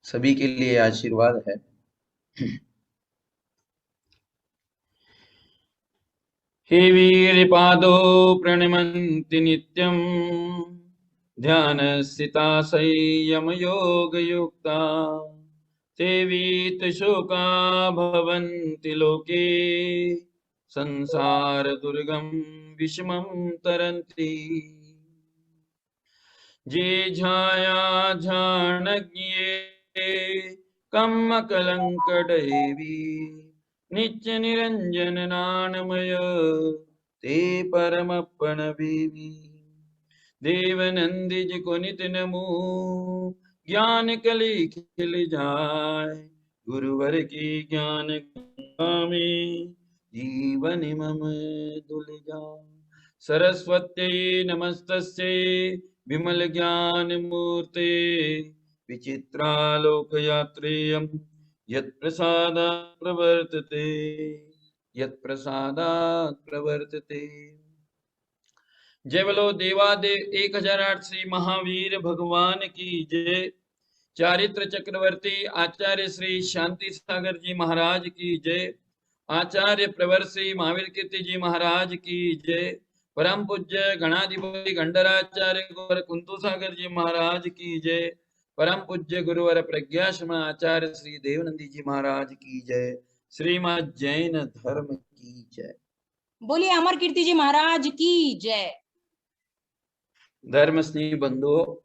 सभी के लिए आशीर्वाद है। हे वीरपादो प्रणमन्ति नित्यम् ध्यानस्थिता संयमयोगयुक्ता ते वीतशोका भवन्ति लोके संसारदुर्गं विषमं तरन्ति जे झाया झानज्ञे कम्मकलङ्कदैवी नित्य निरंजन नानमय ते परमपण बीवी देवनंदी जी को नित नमो ज्ञान कली खिल जाए गुरुवर की ज्ञान गंगा में जीवन मम दुल जाए सरस्वत्यै नमस्तस्यै विमल ज्ञान मूर्ते विचित्रालोकयात्रेयम् यत्प्रसादात् प्रवर्तते। जय बोलो देवादेव 1008 श्री महावीर भगवान की जय। चारित्र चक्रवर्ती आचार्य श्री शांति सागर जी महाराज की जय। आचार्य प्रवर श्री महावीर कीर्ति जी महाराज की जय। परम पूज्य गणाधिपति गंडराचार्य गौर कुंतु सागर जी महाराज की जय। परम पूज्य गुरुवर प्रज्ञाश्रम आचार्य श्री देवनंदी जी महाराज की जय। श्रीमद जैन धर्म की जय। बोलिए अमर कीर्ति जी महाराज की जय। धर्म स्नेही बंधुओं,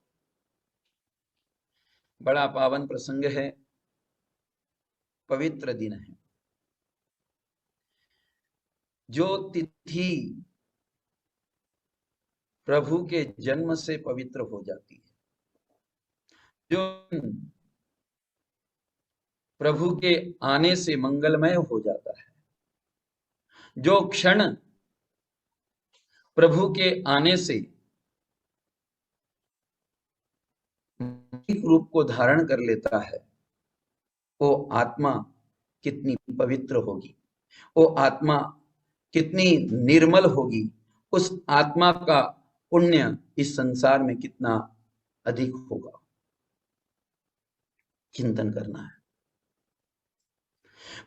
बड़ा पावन प्रसंग है, पवित्र दिन है। जो तिथि प्रभु के जन्म से पवित्र हो जाती है, जो प्रभु के आने से मंगलमय हो जाता है, जो क्षण प्रभु के आने से रूप को धारण कर लेता है, वो आत्मा कितनी पवित्र होगी, वो आत्मा कितनी निर्मल होगी, उस आत्मा का पुण्य इस संसार में कितना अधिक होगा, चिंतन करना है।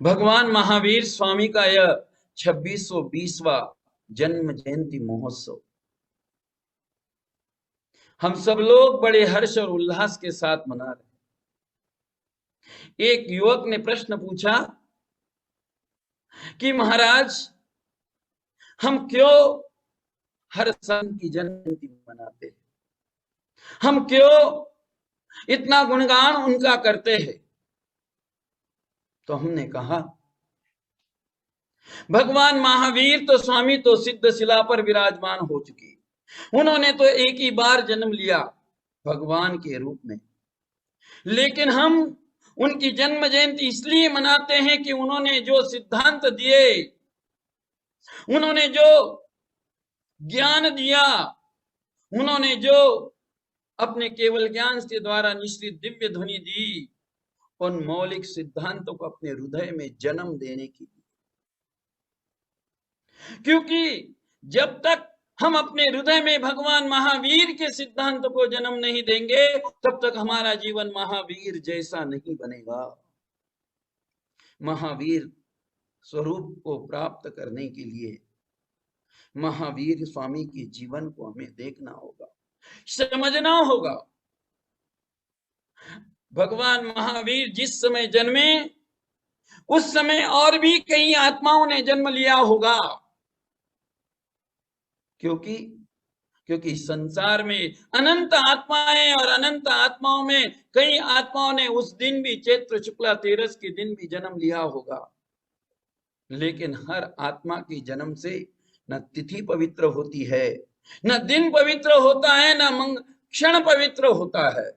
भगवान महावीर स्वामी का यह 2620वां जन्म जयंती महोत्सव हम सब लोग बड़े हर्ष और उल्लास के साथ मना रहे हैं। एक युवक ने प्रश्न पूछा कि महाराज, हम क्यों हर संत की जन्म जयंती मनाते हैं, हम क्यों इतना गुणगान उनका करते हैं? तो हमने कहा, भगवान महावीर तो स्वामी तो सिद्ध शिला पर विराजमान हो चुके, उन्होंने तो एक ही बार जन्म लिया भगवान के रूप में, लेकिन हम उनकी जन्म जयंती इसलिए मनाते हैं कि उन्होंने जो सिद्धांत दिए, उन्होंने जो ज्ञान दिया, उन्होंने जो अपने केवल ज्ञान के द्वारा निश्चित दिव्य ध्वनि दी, उन मौलिक सिद्धांतों को अपने हृदय में जन्म देने की। क्योंकि जब तक हम अपने हृदय में भगवान महावीर के सिद्धांत को जन्म नहीं देंगे, तब तक हमारा जीवन महावीर जैसा नहीं बनेगा। महावीर स्वरूप को प्राप्त करने के लिए महावीर स्वामी के जीवन को हमें देखना होगा, समझना होगा। भगवान महावीर जिस समय जन्मे, उस समय और भी कई आत्माओं ने जन्म लिया होगा, क्योंकि संसार में अनंत आत्माएं, और अनंत आत्माओं में कई आत्माओं ने उस दिन भी, चैत्र शुक्ला 13 के दिन भी जन्म लिया होगा। लेकिन हर आत्मा के जन्म से न तिथि पवित्र होती है, न दिन पवित्र होता है, न क्षण पवित्र होता है,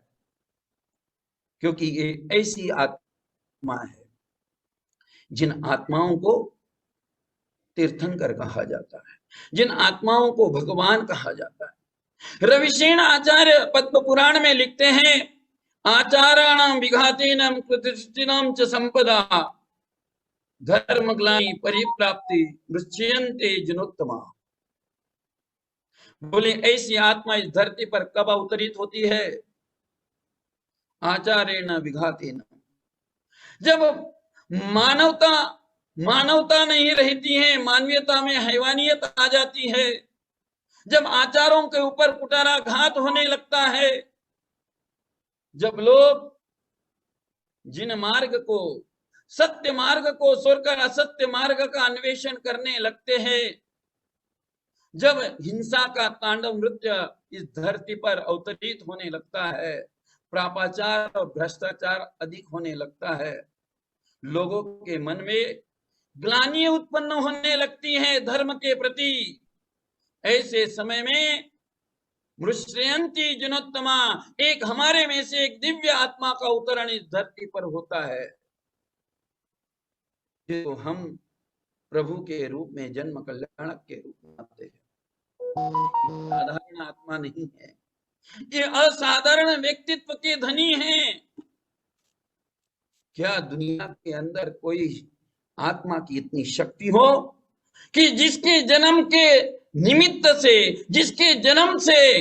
क्योंकि ये ऐसी आत्मा है जिन आत्माओं को तीर्थंकर कहा जाता है, जिन आत्माओं को भगवान कहा जाता है। रविशेन आचार्य पद्म पुराण में लिखते हैं, आचाराणाम विघातेनम प्रतिष्ठिनम च संपदा धर्मग्लानि परिप्राप्ति मृच्छयन्ते जनोत्तमा। बोले ऐसी आत्मा इस धरती पर कब अवतरित होती है? आचारेण विघातेन। जब मानवता नहीं रहती है, मानवीयता में हैवानियत आ जाती है, जब आचारों के ऊपर कुठाराघात होने लगता है, जब लोग जिन मार्ग को, सत्य मार्ग को छोड़कर असत्य मार्ग का अन्वेषण करने लगते हैं, जब हिंसा का तांडव नृत्य इस धरती पर अवतरित होने लगता है, पापाचार और भ्रष्टाचार अधिक होने लगता है, लोगों के मन में ग्लानि उत्पन्न होने लगती है धर्म के प्रति, ऐसे समय में मृष्यन्ति जनोत्तमा, एक हमारे में से एक दिव्य आत्मा का अवतरण इस धरती पर होता है, जो हम प्रभु के रूप में, जन्म कल्याणक के रूप में आते हैं। साधारण आत्मा नहीं है, ये असाधारण व्यक्तित्व के धनी हैं। क्या दुनिया के अंदर कोई आत्मा की इतनी शक्ति हो कि जिसके जन्म के निमित्त से, जिसके जन्म से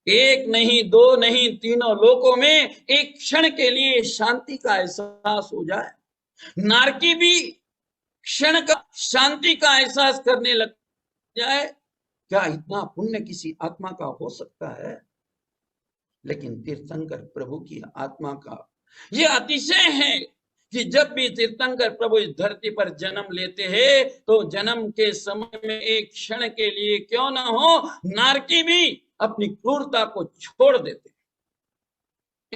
एक नहीं, दो नहीं, तीनों लोकों में एक क्षण के लिए शांति का एहसास हो जाए, नारकी भी क्षण का शांति का एहसास करने लग जाए? क्या इतना पुण्य किसी आत्मा का हो सकता है? लेकिन तीर्थंकर प्रभु की आत्मा का यह अतिशय है कि जब भी तीर्थंकर प्रभु इस धरती पर जन्म लेते हैं, तो जन्म के समय में एक क्षण के लिए क्यों ना हो, नारकी भी अपनी क्रूरता को छोड़ देते हैं।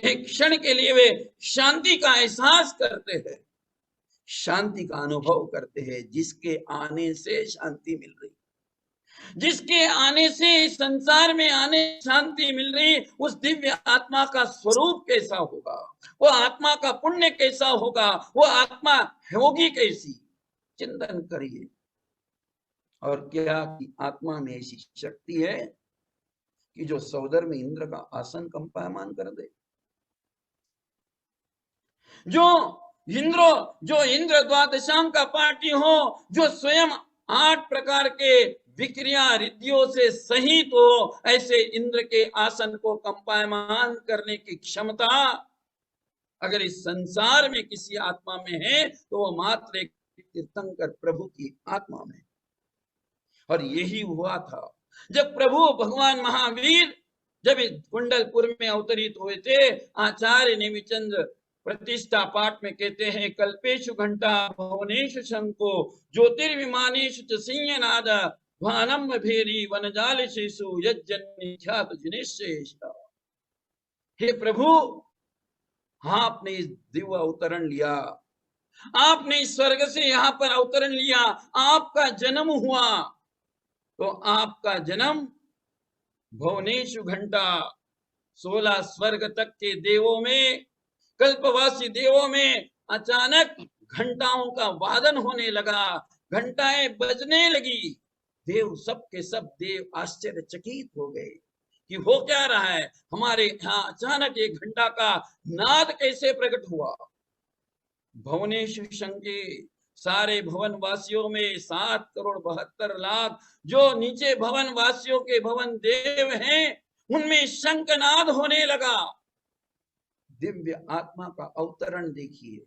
एक क्षण के लिए वे शांति का एहसास करते हैं, शांति का अनुभव करते हैं, जिसके आने से शांति मिल रही, जिसके आने से संसार में आने शांति मिल रही, उस दिव्य आत्मा का स्वरूप कैसा होगा, वो आत्मा का पुण्य कैसा होगा, वो आत्मा होगी कैसी? चिंतन करिए। और क्या कि आत्मा में ऐसी शक्ति है कि जो सौदर में इंद्र का आसन कंपायमान कर दे, जो इंद्र द्वादशांग का पाठी हो, जो स्वयं 8 प्रकार के विक्रिया रिद्धियों से सहित हो, ऐसे इंद्र के आसन को कंपायमान करने की क्षमता अगर इस संसार में किसी आत्मा में है, तो वो मात्र एक तीर्थंकर प्रभु की आत्मा में। और यही हुआ था जब प्रभु भगवान महावीर जब इस कुंडलपुर में अवतरित हुए थे। आचार्य नेमिचंद प्रतिष्ठा पाठ में कहते हैं, कल्पेशु घंटा भुवनेशु शंको ज्योतिर्विमानेशु च सिंहनाद भानम भेरी वनजाल शिशु यज्जन्य ख्यात जिनेश। हे प्रभु, आपने इस दिव्य अवतरण लिया, आपने इस स्वर्ग से यहाँ पर अवतरण लिया, आपका जन्म हुआ, तो आपका जन्म भुवनेशु घंटा 16 स्वर्ग तक के देवों में, कल्पवासी देवों में अचानक घंटाओं का वादन होने लगा, घंटाएं बजने लगी। देव सब के सब देव आश्चर्यचकित हो गए कि हो क्या रहा है, हमारे यहाँ अचानक एक घंटा का नाद कैसे प्रकट हुआ। भुवनेशु शंके, सारे भवन वासियों में 7,72,00,000 जो नीचे भवन वासियों के भवन देव हैं, उनमें शंखनाद होने लगा। दिव्य आत्मा का अवतरण देखिए,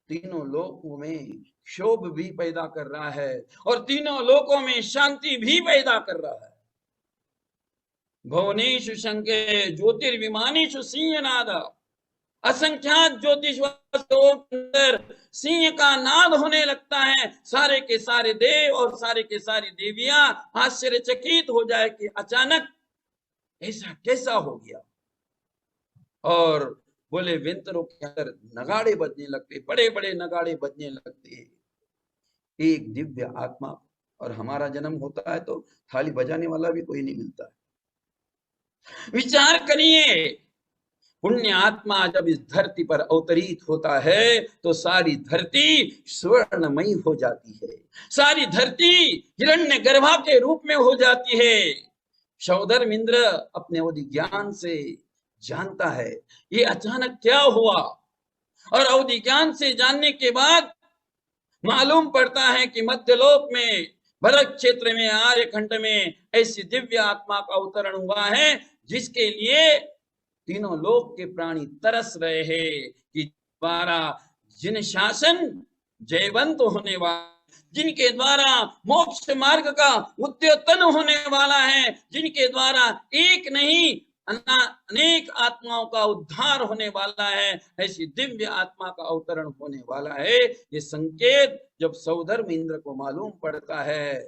तीनों लोकों में क्षोभ भी पैदा कर रहा है और तीनों लोकों में शांति भी पैदा कर रहा है। भुवनेशु शंके ज्योतिर्विमानेशु सिंहनाद, असंख्यात ज्योतिष अंदर सिंह का नाद होने लगता है। सारे के सारे देव और सारे के सारी देवियां आश्चर्यचकित हो जाए कि अचानक ऐसा कैसा हो गया। और बोले विंतरों के अंदर नगाड़े बजने लगते, बड़े बड़े नगाड़े बजने लगते हैं। एक दिव्य आत्मा, और हमारा जन्म होता है तो थाली बजाने वाला भी कोई नहीं मिलता है। विचार करिए, पुण्य आत्मा जब इस धरती पर अवतरित होता है तो सारी धरती स्वर्णमयी हो जाती है, सारी धरती हिरण्य गर्भा के रूप में हो जाती है। सौदर इंद्र अपने अवधि ज्ञान से जानता है ये अचानक क्या हुआ, और अवधि ज्ञान से जानने के बाद मालूम पड़ता है कि मध्यलोक में भरत क्षेत्र में आर्यखंड में ऐसी दिव्य आत्मा का अवतरण हुआ है जिसके लिए तीनों लोक के प्राणी तरस रहे हैं कि द्वारा जिन शासन जयवंत होने वाला, जिनके द्वारा मोक्ष मार्ग का उद्योतन होने वाला है, जिनके द्वारा एक नहीं अनेक आत्माओं का उद्धार होने वाला है, ऐसी दिव्य आत्मा का अवतरण होने वाला है। ये संकेत जब सौधर्म इंद्र को मालूम पड़ता है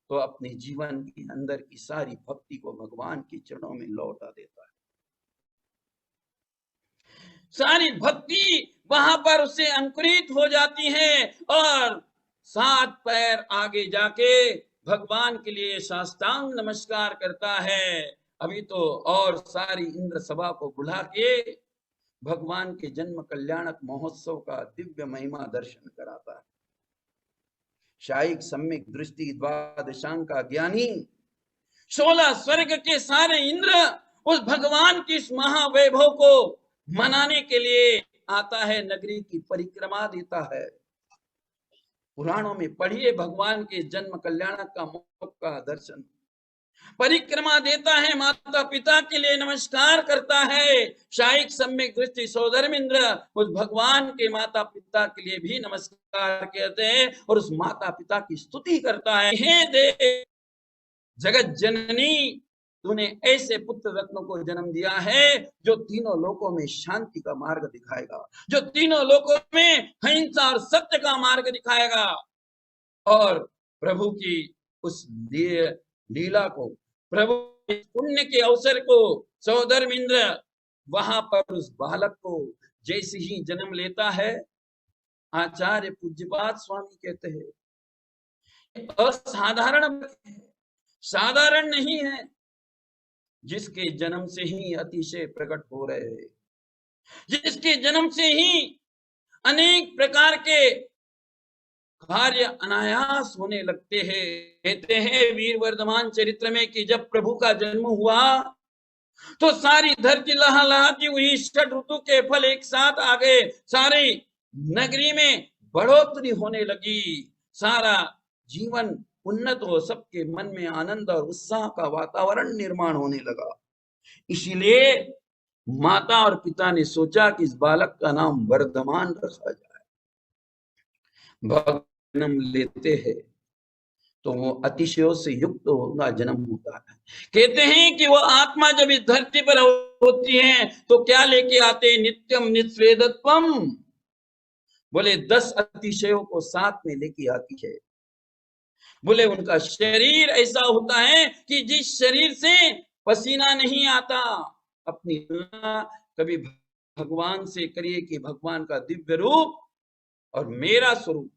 तो अपने जीवन के अंदर की सारी भक्ति को भगवान के चरणों में लौटा देता है। सारी भक्ति वहां पर उसे अंकुरित हो जाती है और 7 पैर आगे जाके भगवान के लिए साष्टांग नमस्कार करता है। अभी तो और सारी इंद्र सभा को बुला के भगवान के जन्म कल्याणक महोत्सव का दिव्य महिमा दर्शन कराता है। शायिक सम्यक दृष्टि द्वादशांग का ज्ञानी 16 स्वर्ग के सारे इंद्र उस भगवान की इस महावैभव को मनाने के लिए आता है, नगरी की परिक्रमा देता है। पुराणों में पढ़िए भगवान के जन्म कल्याणक का महोत्सव का दर्शन, परिक्रमा देता है, माता पिता के लिए नमस्कार करता है। शायिक सम्यक दृष्टि सौधर्म इंद्र उस भगवान के माता पिता के लिए भी नमस्कार करते हैं और उस माता पिता की स्तुति करता है। हे देव जगत जननी, तूने ऐसे पुत्र रत्नों को जन्म दिया है जो तीनों लोकों में शांति का मार्ग दिखाएगा, जो तीनों लोकों में अहिंसा और सत्य का मार्ग दिखाएगा। और प्रभु की उस लीला को, प्रभु पुण्य के अवसर को सौधर्म इंद्र वहां पर उस बालक को जैसे ही जन्म लेता है, आचार्य पूज्यपाद स्वामी कहते हैं असाधारण, साधारण नहीं है, जिसके जन्म से ही अतिशय प्रकट हो रहे हैं, जिसके जन्म से ही अनेक प्रकार के कार्य अनायास होने लगते हैं। कहते हैं वीर वर्धमान चरित्र में कि जब प्रभु का जन्म हुआ तो सारी धरती लहलहाती हुई, 6 ऋतु के फल एक साथ आ गए, सारी नगरी में बढ़ोतरी होने लगी, सारा जीवन उन्नत हो, सबके मन में आनंद और उत्साह का वातावरण निर्माण होने लगा। इसीलिए माता और पिता ने सोचा कि इस बालक का नाम वर्धमान रखा जाए। भगवान जन्म लेते हैं तो वो अतिशयों से युक्त होगा जन्म होता है। कहते हैं कि वो आत्मा जब इस धरती पर होती है तो क्या लेके आते, नित्यम निस्वेदत्वम, बोले 10 अतिशयों को साथ में लेके आती है। बोले उनका शरीर ऐसा होता है कि जिस शरीर से पसीना नहीं आता, अपनी कभी भगवान से करिए कि भगवान का दिव्य रूप और मेरा स्वरूप,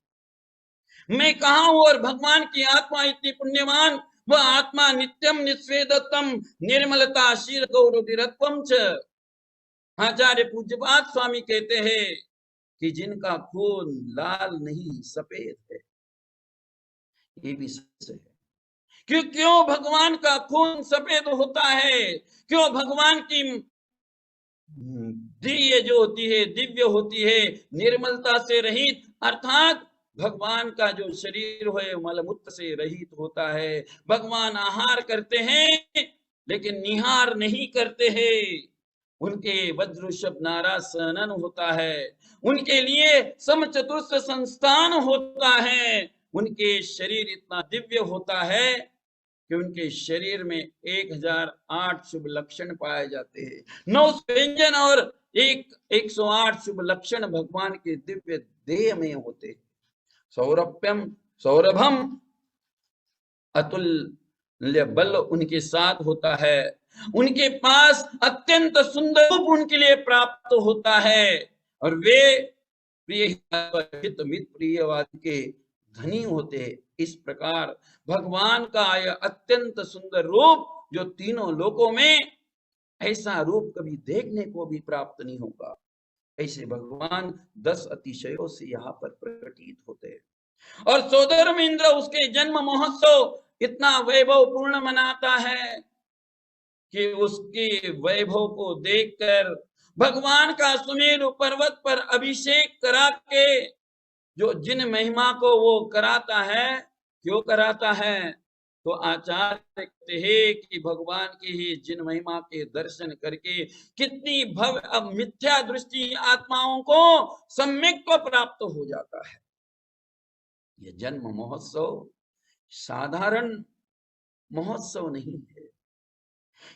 मैं कहा हूं और भगवान की आत्मा इतनी पुण्यवान, वह आत्मा नित्यम निस्वेदत्वम निर्मलता शीर गौरवम च। आचार्य पूज्यपाद स्वामी कहते हैं कि जिनका खून लाल नहीं सफेद है, ये भी सच है। क्यों भगवान का खून सफेद होता है, क्यों भगवान की दिव्य जो होती है, दिव्य होती है, निर्मलता से रहित, अर्थात भगवान का जो शरीर है मलमूत्र से रहित होता है। भगवान आहार करते हैं लेकिन निहार नहीं करते हैं, उनके वज्रषभ नारासनन होता है, उनके लिए समचतुर्थ संस्थान होता है, उनके शरीर इतना दिव्य होता है कि उनके शरीर में 1008 शुभ लक्षण पाए जाते हैं। 9 व्यंजन और 108 शुभ लक्षण भगवान के दिव्य देह में होते हैं। सौरभ्यम सौरभम अतुल्य बल उनके साथ होता है, उनके पास अत्यंत सुंदर रूप उनके लिए प्राप्त होता है और वे प्रिय हित मित प्रियवाद के धनी होते हैं। इस प्रकार भगवान का यह अत्यंत सुंदर रूप जो तीनों लोकों में ऐसा रूप कभी देखने को भी प्राप्त नहीं होगा, ऐसे भगवान 10 अतिशयों से यहाँ पर प्रकटित होते हैं। और सौधर्म इंद्र उसके जन्म महोत्सव इतना वैभव पूर्ण मनाता है कि उसके वैभव को देखकर भगवान का सुमेरु पर्वत पर अभिषेक करा के, जो जिन महिमा को वो कराता है, क्यों कराता है, तो आचार्य कहते हैं कि भगवान की ही जिन महिमा के दर्शन करके कितनी भव्य, अब मिथ्या दृष्टि आत्माओं को सम्यक्त्व प्राप्त हो जाता है। ये जन्म महोत्सव साधारण महोत्सव नहीं है,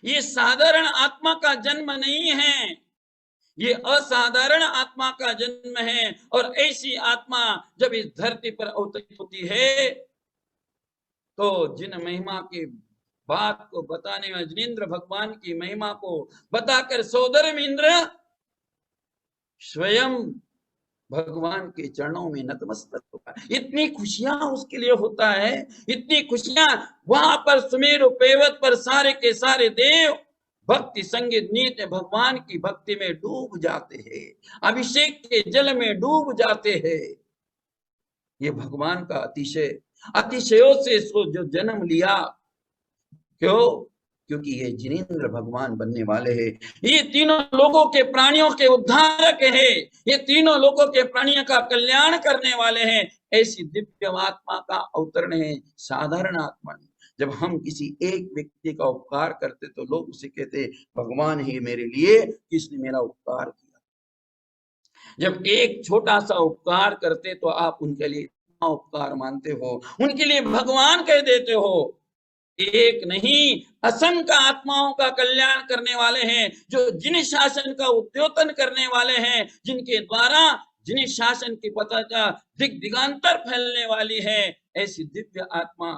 ये साधारण आत्मा का जन्म नहीं है, ये असाधारण आत्मा का जन्म है। और ऐसी आत्मा जब इस धरती पर अवतरित होती है तो जिन महिमा की बात को बताने में जिनेंद्र भगवान की महिमा को बताकर सौदर्म इंद्र स्वयं भगवान के चरणों में नतमस्तक होता है। इतनी खुशियां उसके लिए होता है, इतनी खुशियां वहां पर सुमेरु पर्वत पर सारे के सारे देव भक्ति संगीत नित्य भगवान की भक्ति में डूब जाते हैं, अभिषेक के जल में डूब जाते हैं। ये भगवान का अतिशयों से जो जन्म लिया, क्यों? क्योंकि ये जिनेंद्र भगवान बनने वाले हैं। ये तीनों लोगों के प्राणियों के उद्धारक है, ये तीनों लोगों के प्राणियों का कल्याण करने वाले हैं। ऐसी दिव्य आत्मा का अवतरण है, साधारण आत्मा नहीं। जब हम किसी एक व्यक्ति का उपकार करते तो लोग उसे कहते भगवान ही मेरे लिए किसने मेरा उपकार किया। जब एक छोटा सा उपकार करते तो आप उनके लिए उपकार मानते हो, उनके लिए भगवान कह देते हो। एक नहीं असंख्य आत्माओं का कल्याण करने वाले हैं, जो जिन शासन का उद्योतन करने वाले हैं, जिनके द्वारा जिन शासन की पताका दिग दिगांतर फैलने वाली है। ऐसी दिव्य आत्मा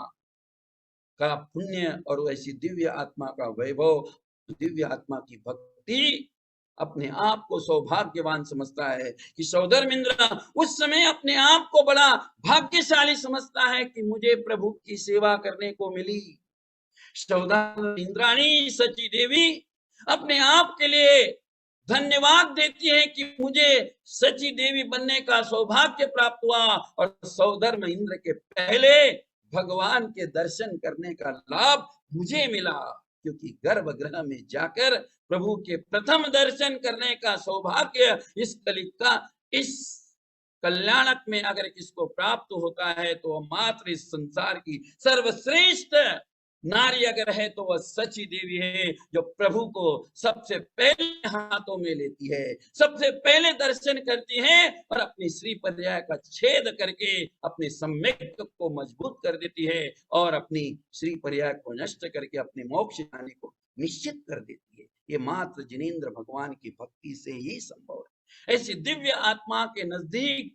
का पुण्य और ऐसी दिव्य आत्मा का वैभव, दिव्य आत्मा की भक्ति अपने आप को सौभाग्यवान समझता है कि सौदर्म इंद्र उस समय अपने आप को बड़ा भाग्यशाली समझता है कि मुझे प्रभु की सेवा करने को मिली। सौदर्म इंद्राणी सची देवी अपने आप के लिए धन्यवाद देती है कि मुझे सची देवी बनने का सौभाग्य प्राप्त हुआ और सौधर्म इंद्र के पहले भगवान के दर्शन करने का लाभ मुझे मिला, क्योंकि गर्भगृह में जाकर प्रभु के प्रथम दर्शन करने का सौभाग्य इस कलियुग का इस कल्याणक में अगर किसको प्राप्त होता है तो वह मात्र इस संसार की सर्वश्रेष्ठ नारी अगर है तो वह सची देवी है, जो प्रभु को सबसे पहले हाथों में लेती है, सबसे पहले दर्शन करती है और अपनी श्री पर्याय का छेद करके अपने सम्यक्त्व को मजबूत कर देती है और अपनी श्री पर्याय को नष्ट करके अपने मोक्ष जाने को निश्चित कर देती है। ये मात्र जिनेंद्र भगवान की भक्ति से ही संभव है। ऐसी दिव्य आत्मा के नजदीक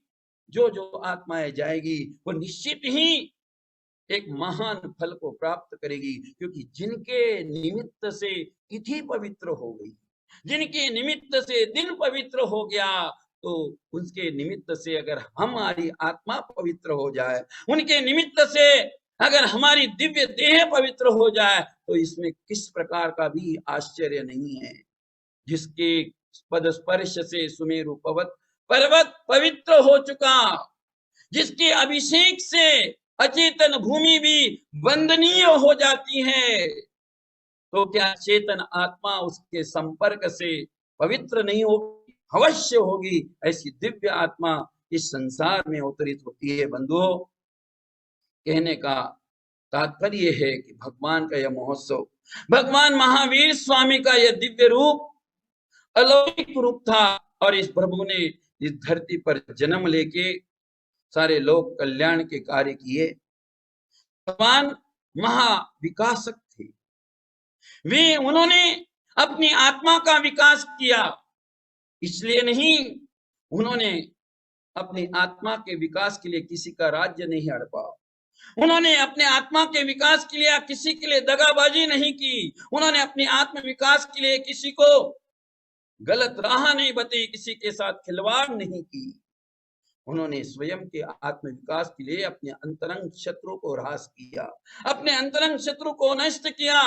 जो जो आत्माएं जाएगी वो निश्चित ही एक महान फल को प्राप्त करेगी, क्योंकि जिनके निमित्त से तिथि पवित्र हो गई, जिनके निमित्त से दिन पवित्र हो गया, तो उसके निमित्त से अगर हमारी आत्मा पवित्र हो जाए, उनके निमित्त से अगर हमारी दिव्य देह पवित्र हो जाए, तो इसमें किस प्रकार का भी आश्चर्य नहीं है। जिसके पद स्पर्श से सुमेरु पर्वत पवित्र हो चुका, जिसके अभिषेक से अचेतन भूमि भी वंदनीय हो जाती है, तो क्या चेतन आत्मा उसके संपर्क से पवित्र नहीं होगी? अवश्य होगी। ऐसी दिव्य आत्मा इस संसार में अवतरित होती है। बंधुओं, कहने का तात्पर्य है कि भगवान का यह महोत्सव, भगवान महावीर स्वामी का यह दिव्य रूप अलौकिक रूप था और इस प्रभु ने इस धरती पर जन्म लेके सारे लोग कल्याण के कार्य किए। भगवान महाविकासक थे, वे उन्होंने अपनी आत्मा का विकास किया, इसलिए नहीं उन्होंने अपनी आत्मा के विकास के लिए किसी का राज्य नहीं हड़पा, उन्होंने अपने आत्मा के विकास के लिए किसी के लिए दगाबाजी नहीं की, उन्होंने अपने आत्म विकास के लिए किसी को गलत राह नहीं बताई, किसी के साथ खिलवाड़ नहीं की। उन्होंने स्वयं के आत्म विकास के लिए अपने अंतरंग शत्रु को ह्रास किया, अपने अंतरंग शत्रु को नष्ट किया।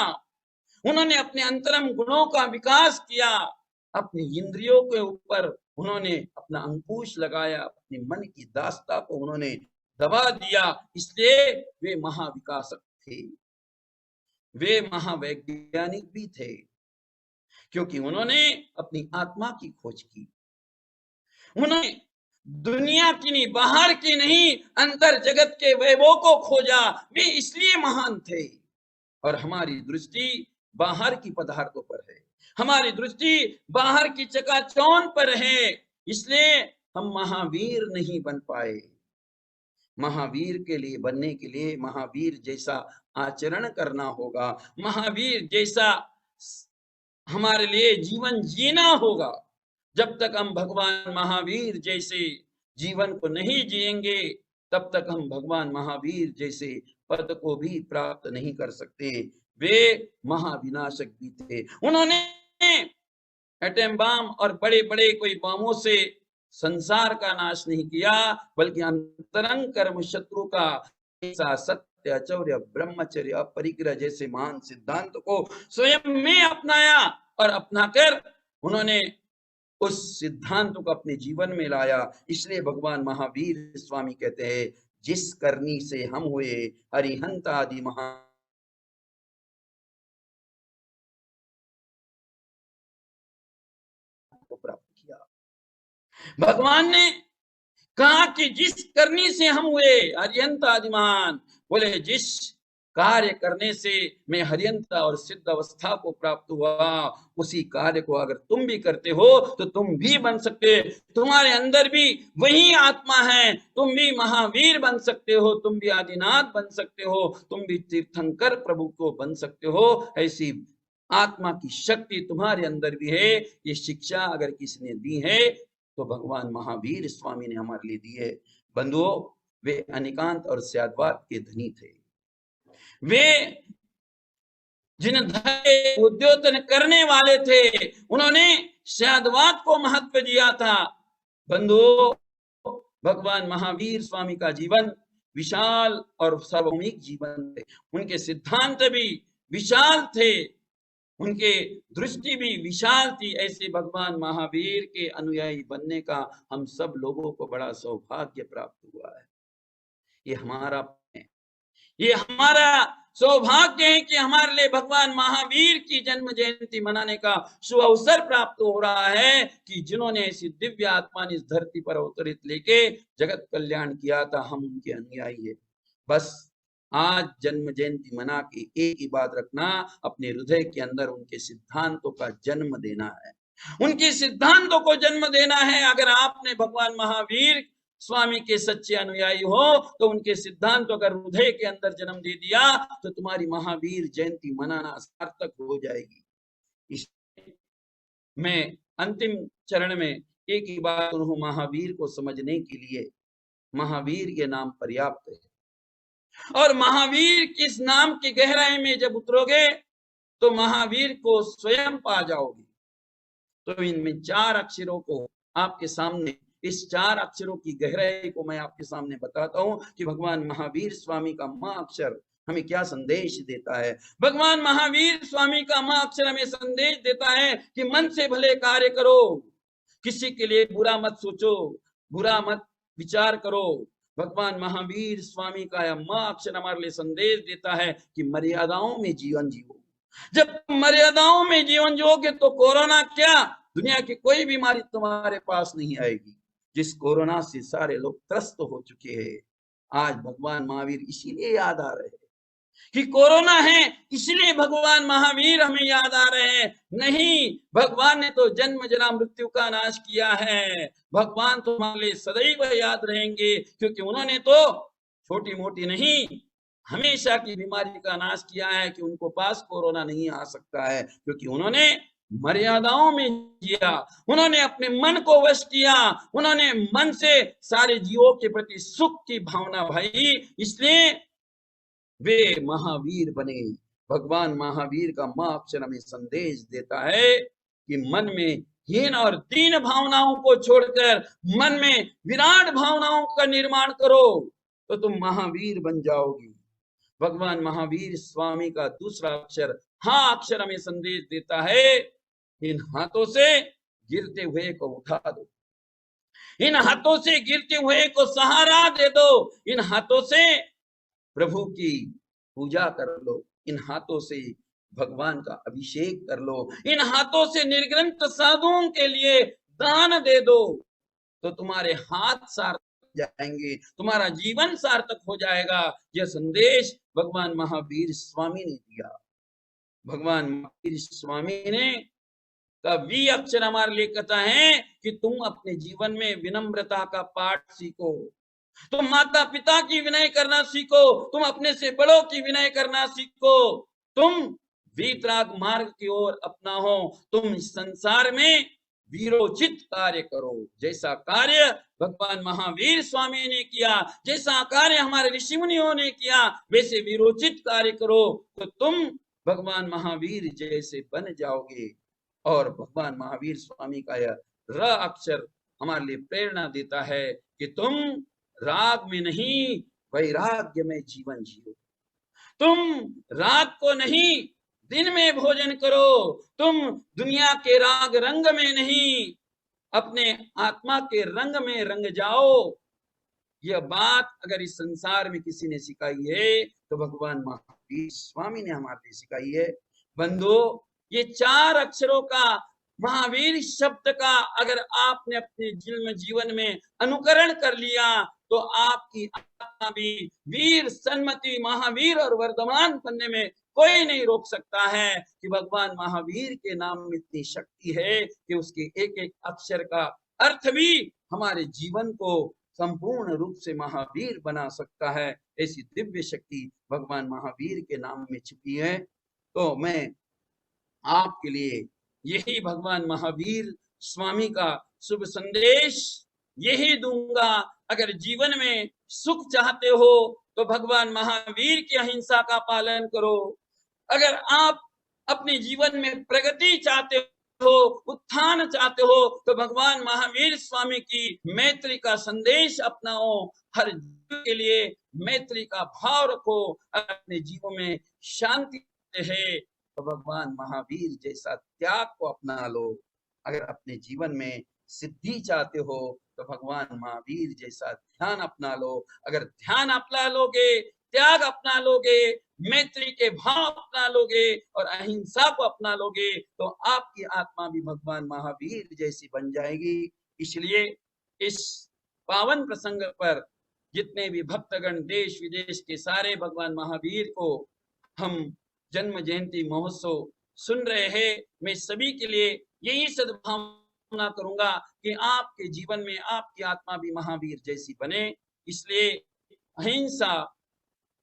उन्होंने अपने अंतरंग गुणों का विकास किया, अपनी इंद्रियों के ऊपर उन्होंने अपना अंकुश लगाया, अपने मन की दास्ता को उन्होंने दबा दिया। इसलिए वे महाविकासक थे, वे महावैज्ञानिक भी थे, क्योंकि उन्होंने अपनी आत्मा की खोज की। उन्होंने दुनिया की नहीं, बाहर की नहीं, अंतर जगत के वैभव को खोजा। वे इसलिए महान थे, और हमारी दृष्टि बाहर की पदार्थों पर है, हमारी दृष्टि बाहर की चकाचौंध पर है, इसलिए हम महावीर नहीं बन पाए। महावीर के लिए बनने के लिए महावीर जैसा आचरण करना होगा, महावीर जैसा हमारे लिए जीवन जीना होगा। जब तक हम भगवान महावीर जैसे जीवन को नहीं जिएंगे, तब तक हम भगवान महावीर जैसे पद को भी प्राप्त नहीं कर सकते। वे महाविनाशक भी थे। उन्होंने एटम बम और बड़े बड़े कोई बमों से संसार का नाश नहीं किया, बल्कि अंतरंग कर्म शत्रु का ऐसा सत्य, अचौर्य, ब्रह्मचर्य, अपरिग्रह जैसे महान सिद्धांत को स्वयं में अपनाया और अपनाकर उन्होंने उस सिद्धांत को अपने जीवन में लाया। इसलिए भगवान महावीर स्वामी कहते हैं, जिस करनी से हम हुए हरिहंत आदि महान को प्राप्त किया। भगवान ने कहा कि जिस करनी से हम हुए हरिहंत आदि महान, बोले जिस कार्य करने से मैं हरियंता और सिद्ध अवस्था को प्राप्त हुआ, उसी कार्य को अगर तुम भी करते हो तो तुम भी बन सकते, तुम्हारे अंदर भी वही आत्मा है, तुम भी महावीर बन सकते हो, तुम भी आदिनाथ बन सकते हो, तुम भी तीर्थंकर प्रभु को बन सकते हो। ऐसी आत्मा की शक्ति तुम्हारे अंदर भी है। ये शिक्षा अगर किसी ने दी है तो भगवान महावीर स्वामी ने हमारे लिए दी है। बंधुओं, वे अनिकांत और स्याद्वाद के धनी थे। वे जिन उद्योतन करने वाले थे, उन्होंने स्याद्वाद को महत्व दिया था। बंधुओं, भगवान महावीर स्वामी का जीवन विशाल और सार्वभौमिक जीवन थे। उनके सिद्धांत भी विशाल थे, उनके दृष्टि भी विशाल थी। ऐसे भगवान महावीर के अनुयायी बनने का हम सब लोगों को बड़ा सौभाग्य प्राप्त हुआ है। ये हमारा सौभाग्य है कि हमारे लिए भगवान महावीर की जन्म जयंती मनाने का शुभ अवसर प्राप्त हो रहा है कि जिन्होंने ऐसी दिव्य आत्मा इस धरती पर अवतरित लेके जगत कल्याण किया था, हम उनके अनुयायी है। बस आज जन्म जयंती मना के एक ही बात रखना, अपने हृदय के अंदर उनके सिद्धांतों का जन्म देना है, उनके सिद्धांतों को जन्म देना है। अगर आपने भगवान महावीर स्वामी के सच्चे अनुयायी हो तो उनके सिद्धांत अगर हृदय के अंदर जन्म दे दिया तो तुम्हारी महावीर जयंती मनाना सार्थक हो जाएगी। इसलिए मैं अंतिम चरण में एक ही बात कहूं, महावीर को समझने के लिए महावीर ये नाम पर्याप्त है। और महावीर किस नाम की गहराई में जब उतरोगे तो महावीर को स्वयं पा जाओगे। तो इनमें 4 अक्षरों को आपके सामने, इस 4 अक्षरों की गहराई को मैं आपके सामने बताता हूं कि भगवान महावीर स्वामी का मां अक्षर हमें क्या संदेश देता है। भगवान महावीर स्वामी का मां अक्षर हमें संदेश देता है कि मन से भले कार्य करो, किसी के लिए बुरा मत सोचो, बुरा मत विचार करो। भगवान महावीर स्वामी का यह मां अक्षर हमारे लिए संदेश देता है कि मर्यादाओं में जीवन जियो। जब मर्यादाओं में जीवन जियोगे तो कोरोना क्या, दुनिया की कोई बीमारी तुम्हारे पास नहीं आएगी। जिस कोरोना से सारे लोग त्रस्त हो चुके हैं, आज भगवान महावीर इसीलिए याद आ रहे हैं कि कोरोना है इसलिए भगवान महावीर हमें याद आ रहे हैं। नहीं, भगवान ने तो जन्म जरा मृत्यु का नाश किया है। भगवान तो हमारे लिए सदैव याद रहेंगे, क्योंकि उन्होंने तो छोटी मोटी नहीं, हमेशा की बीमारी का नाश किया है कि उनको पास कोरोना नहीं आ सकता है, क्योंकि उन्होंने मर्यादाओं में जिया, उन्होंने अपने मन को वश किया, उन्होंने मन से सारे जीवों के प्रति सुख की भावना भाई, इसलिए वे महावीर बने। भगवान महावीर का मां अक्षर हमें संदेश देता है कि मन में हीन और दीन भावनाओं को छोड़कर मन में विराट भावनाओं का निर्माण करो तो तुम महावीर बन जाओगी। भगवान महावीर स्वामी का दूसरा अक्षर हाँ अक्षर हमें संदेश देता है, इन हाथों से गिरते हुए को उठा दो, इन हाथों से गिरते हुए को सहारा दे दो, इन हाथों से प्रभु की पूजा कर लो, इन हाथों से भगवान का अभिषेक कर लो, इन हाथों से निर्ग्रंथ साधुओं के लिए दान दे दो, तो तुम्हारे हाथ सार्थक जाएंगे, तुम्हारा जीवन सार्थक हो जाएगा। यह संदेश भगवान महावीर स्वामी ने दिया। भगवान महावीर स्वामी ने का वी अक्षर हमारे लिए कहता है कि तुम अपने जीवन में विनम्रता का पाठ सीखो, तुम माता पिता की विनय करना सीखो, तुम अपने से बड़ों की विनय करना सीखो, तुम वीतराग मार्ग की ओर अपनाओ, तुम इस संसार में वीरोचित कार्य करो। जैसा कार्य भगवान महावीर स्वामी ने किया, जैसा कार्य हमारे ऋषि मुनियों ने किया, वैसे वीरोचित कार्य करो तो तुम भगवान महावीर जैसे बन जाओगे। और भगवान महावीर स्वामी का यह र अक्षर हमारे लिए प्रेरणा देता है कि तुम राग में नहीं वैराग्य में जीवन जियो, तुम रात को नहीं दिन में भोजन करो, तुम दुनिया के राग रंग में नहीं अपने आत्मा के रंग में रंग जाओ। यह बात अगर इस संसार में किसी ने सिखाई है तो भगवान महावीर स्वामी ने हमारे लिए सिखाई है। बंधु, ये 4 अक्षरों का महावीर शब्द का अगर आपने अपने जीवन में अनुकरण कर लिया तो आपकी आत्मा भी वीर, सन्मति, महावीर और वर्धमान बनने में कोई नहीं रोक सकता है। कि भगवान महावीर के नाम में इतनी शक्ति है कि उसके एक एक अक्षर का अर्थ भी हमारे जीवन को संपूर्ण रूप से महावीर बना सकता है। ऐसी दिव्य शक्ति भगवान महावीर के नाम में छिपी है। तो मैं आपके लिए यही भगवान महावीर स्वामी का शुभ संदेश यही दूंगा। अगर जीवन में सुख चाहते हो तो भगवान महावीर की अहिंसा का पालन करो। अगर आप अपने जीवन में प्रगति चाहते हो, उत्थान चाहते हो तो भगवान महावीर स्वामी की मैत्री का संदेश अपनाओ। हर जीव के लिए मैत्री का भाव रखो। अपने जीवन में शांति है तो भगवान महावीर जैसा त्याग को अपना लो। अगर अपने जीवन में सिद्धि चाहते हो तो भगवान महावीर जैसा ध्यान अपना लो। अगर ध्यान अपना लोगे, त्याग अपना लोगे, मैत्री के भाव अपना लोगे और अहिंसा को अपना लोगे तो आपकी आत्मा भी भगवान महावीर जैसी बन जाएगी। इसलिए इस पावन प्रसंग पर जितने भी भक्तगण देश विदेश के सारे भगवान महावीर को हम जन्म जयंती महोत्सव सुन रहे हैं, मैं सभी के लिए यही सद्भावना करूंगा कि आपके जीवन में आपकी आत्मा भी महावीर जैसी बने। इसलिए अहिंसा,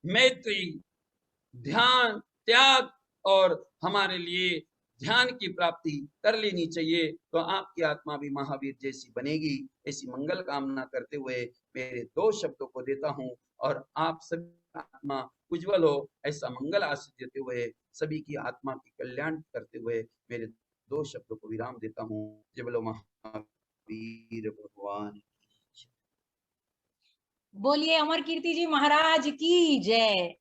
मैत्री, ध्यान, त्याग और हमारे लिए ध्यान की प्राप्ति कर लेनी चाहिए तो आपकी आत्मा भी महावीर जैसी बनेगी। ऐसी मंगल कामना करते हुए मेरे 2 शब्दों को देता हूं और आप सभी आत्मा उज्जवल हो ऐसा मंगल आशीष देते हुए सभी की आत्मा की कल्याण करते हुए मेरे 2 शब्दों को विराम देता हूं। जय बोलो महावीर भगवान। बोलिए अमर कीर्ति जी महाराज की जय।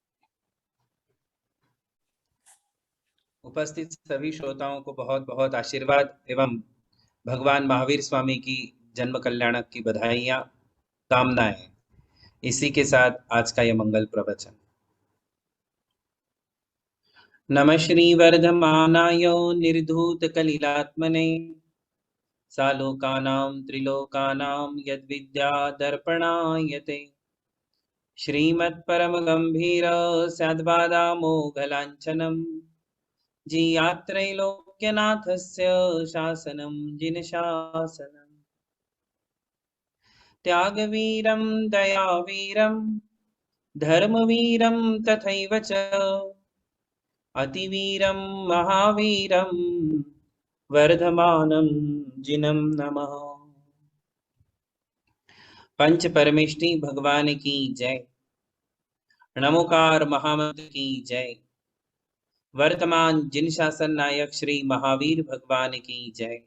उपस्थित सभी श्रोताओं को बहुत बहुत आशीर्वाद एवं भगवान महावीर स्वामी की जन्म कल्याणक की बधाइयां, कामनाएं। इसी के साथ आज का यह मंगल प्रवचन। नमः श्री वर्धमानाय निर्धूत कलिलात्मने सालोकानां त्रिलोकानां यद्विद्या दर्पणायते श्रीमत्परम गंभीर स्याद्वादामोघलाञ्छनम् जियात्रैलोक्यनाथस्य शासनं जिनशासनम् त्यागवीरं दयावीरं धर्मवीरं तथैव च अतिवीरं महावीरं वर्धमानं जिनं नमः। पंच परमेष्ठी भगवान की जय। नमोकार महामंत्र की जय। वर्तमान जिन शासन नायक श्री महावीर भगवान की जय।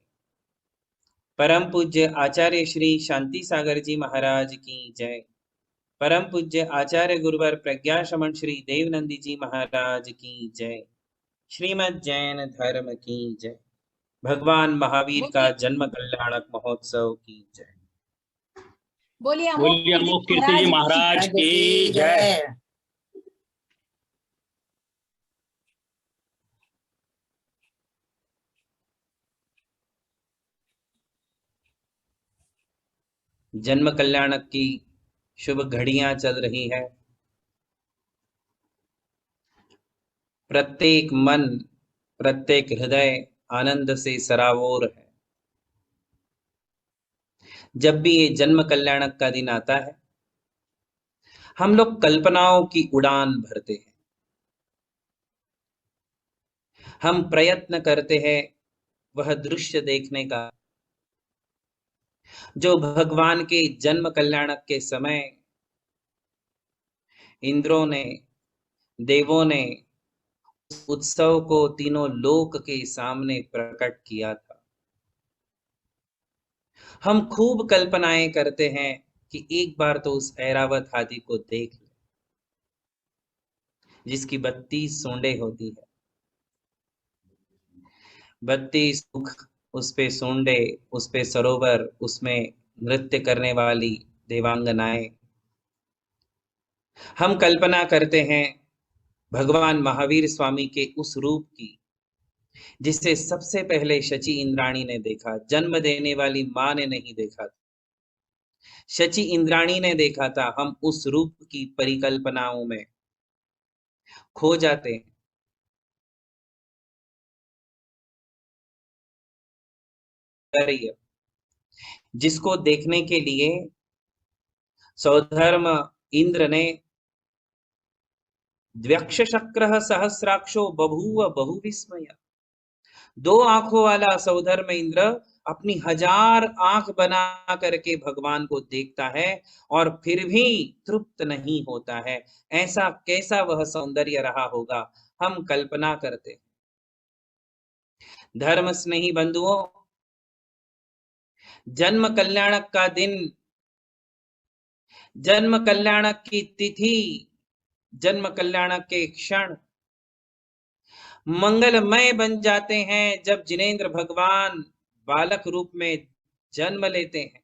परम पूज्य आचार्य श्री शांति सागर जी महाराज की जय। परम पूज्य आचार्य गुरुवर प्रज्ञा श्रमण श्री देवनंदी जी महाराज की जय। श्रीमद् जैन धर्म की जय। भगवान महावीर का जन्म कल्याणक महोत्सव की जय। बोलिए अमोघ कीर्ति जी महाराज की जय। जन्म कल्याणक की शुभ घड़ियां चल रही है। प्रत्येक मन, प्रत्येक हृदय आनंद से सराबोर है। जब भी ये जन्म कल्याणक का दिन आता है, हम लोग कल्पनाओं की उड़ान भरते हैं। हम प्रयत्न करते हैं वह दृश्य देखने का जो भगवान के जन्म कल्याणक के समय इंद्रों ने, देवों ने उत्सव को तीनों लोक के सामने प्रकट किया था। हम खूब कल्पनाएं करते हैं कि एक बार तो उस ऐरावत हाथी को देख ले, जिसकी 32 सूंडें होती है। 32 मुख, उस पे सूंडे, उस पे सरोवर, उसमें नृत्य करने वाली देवांगनाएं। हम कल्पना करते हैं भगवान महावीर स्वामी के उस रूप की जिसे सबसे पहले शची इंद्राणी ने देखा। जन्म देने वाली मां ने नहीं देखा था, शची इंद्राणी ने देखा था। हम उस रूप की परिकल्पनाओं में खो जाते हैं। जिसको देखने के लिए सौधर्म इंद्र ने द्व्यक्षशक्रः सहस्राक्षो बभूव बहुविस्मय, 2 आंखों वाला सौधर्म इंद्र अपनी 1000 आंख बना करके भगवान को देखता है और फिर भी तृप्त नहीं होता है। ऐसा कैसा वह सौंदर्य रहा होगा, हम कल्पना करते। धर्म स्नेही बंधुओं, जन्म कल्याणक का दिन, जन्म कल्याणक की तिथि, जन्म कल्याणक के क्षण मंगलमय बन जाते हैं जब जिनेंद्र भगवान बालक रूप में जन्म लेते हैं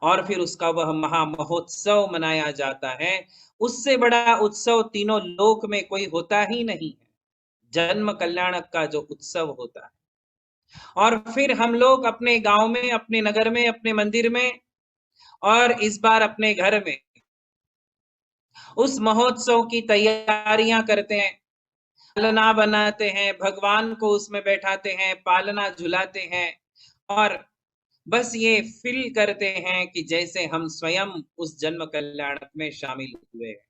और फिर उसका वह महा महोत्सव मनाया जाता है। उससे बड़ा उत्सव तीनों लोक में कोई होता ही नहीं है, जन्म कल्याणक का जो उत्सव होता है। और फिर हम लोग अपने गांव में, अपने नगर में, अपने मंदिर में और इस बार अपने घर में उस महोत्सव की तैयारियां करते हैं। पालना बनाते हैं, भगवान को उसमें बैठाते हैं, पालना झुलाते हैं और बस ये फील करते हैं कि जैसे हम स्वयं उस जन्म कल्याणक में शामिल हुए हैं।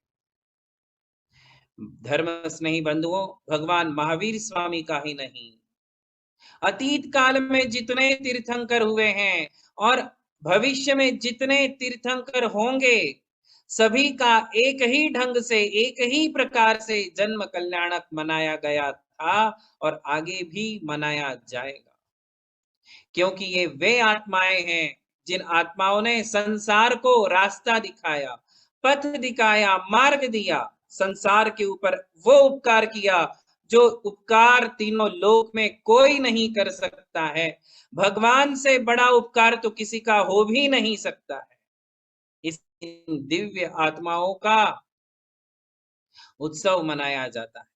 धर्म स्नेही बंधुओं, भगवान महावीर स्वामी का ही नहीं, अतीत काल में जितने तीर्थंकर हुए हैं और भविष्य में जितने तीर्थंकर होंगे, सभी का एक ही ढंग से, एक ही प्रकार से जन्म कल्याणक मनाया गया था और आगे भी मनाया जाएगा। क्योंकि ये वे आत्माएं हैं जिन आत्माओं ने संसार को रास्ता दिखाया, पथ दिखाया, मार्ग दिया, संसार के ऊपर वो उपकार किया जो उपकार तीनों लोक में कोई नहीं कर सकता है। भगवान से बड़ा उपकार तो किसी का हो भी नहीं सकता है। इस दिव्य आत्माओं का उत्सव मनाया जाता है।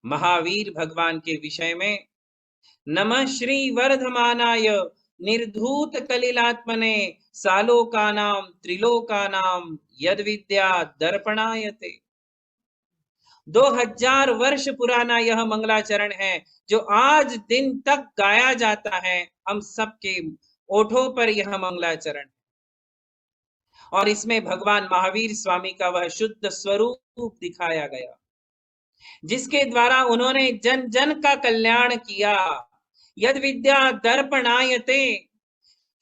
महावीर भगवान के विषय में नमः श्री वर्धमानाय निर्धूत कलिलात्मने सालोकानां त्रिलोकानां यद विद्या दर्पणायते। 2000 वर्ष पुराना यह मंगलाचरण है जो आज दिन तक गाया जाता है। हम सबके ओठों पर यह मंगलाचरण, और इसमें भगवान महावीर स्वामी का वह शुद्ध स्वरूप दिखाया गया जिसके द्वारा उन्होंने जन जन का कल्याण किया। यद विद्या दर्पणायते,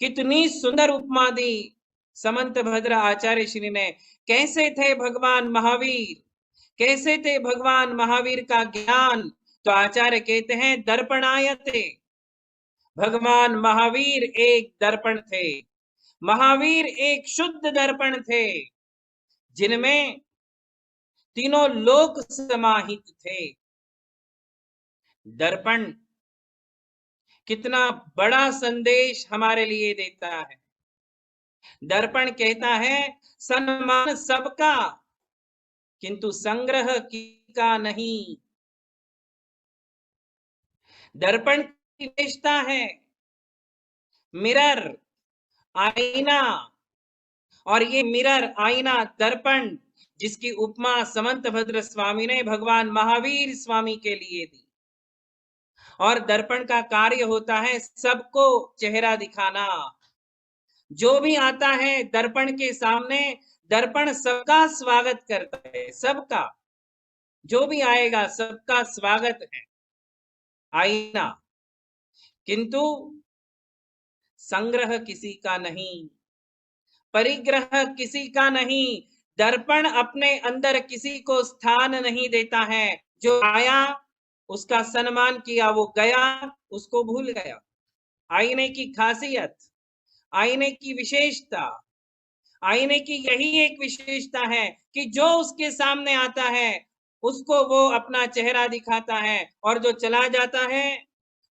कितनी सुंदर उपमा दी समंत भद्र आचार्य श्री ने। कैसे थे भगवान महावीर, कैसे थे भगवान महावीर का ज्ञान, तो आचार्य कहते हैं दर्पणायते। भगवान महावीर एक दर्पण थे, महावीर एक शुद्ध दर्पण थे जिनमें तीनों लोक समाहित थे। दर्पण कितना बड़ा संदेश हमारे लिए देता है। दर्पण कहता है सम्मान सबका किंतु संग्रह का नहीं। दर्पण की विशेषता है मिरर, आईना, और ये मिरर, आईना, दर्पण, जिसकी उपमा समंत भद्र स्वामी ने भगवान महावीर स्वामी के लिए दी। और दर्पण का कार्य होता है सबको चेहरा दिखाना। जो भी आता है दर्पण के सामने, दर्पण सबका स्वागत करता है, सबका, जो भी आएगा सबका स्वागत है, आईना। किंतु संग्रह किसी का नहीं, परिग्रह किसी का नहीं। दर्पण अपने अंदर किसी को स्थान नहीं देता है। जो आया उसका सम्मान किया, वो गया उसको भूल गया। आईने की खासियत, आईने की विशेषता, आईने की यही एक विशेषता है कि जो उसके सामने आता है उसको वो अपना चेहरा दिखाता है, और जो चला जाता है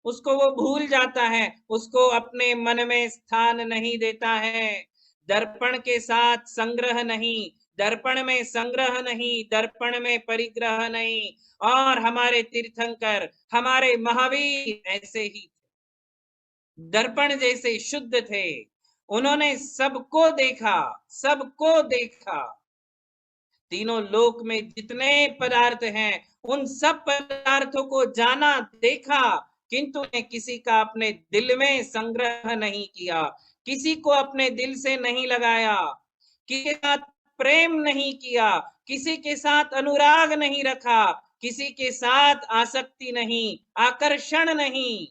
उसको वो भूल जाता है, उसको अपने मन में स्थान नहीं देता है। दर्पण के साथ संग्रह नहीं, दर्पण में संग्रह नहीं, दर्पण में परिग्रह नहीं। और हमारे तीर्थंकर, हमारे महावीर ऐसे ही दर्पण जैसे शुद्ध थे। उन्होंने सबको देखा, सबको देखा। तीनों लोक में जितने पदार्थ हैं उन सब पदार्थों को जाना, देखा, किंतु ने किसी का अपने दिल में संग्रह नहीं किया, किसी को अपने दिल से नहीं लगाया, किसी के साथ प्रेम नहीं किया, किसी के साथ अनुराग नहीं रखा, किसी के साथ आसक्ति नहीं, आकर्षण नहीं।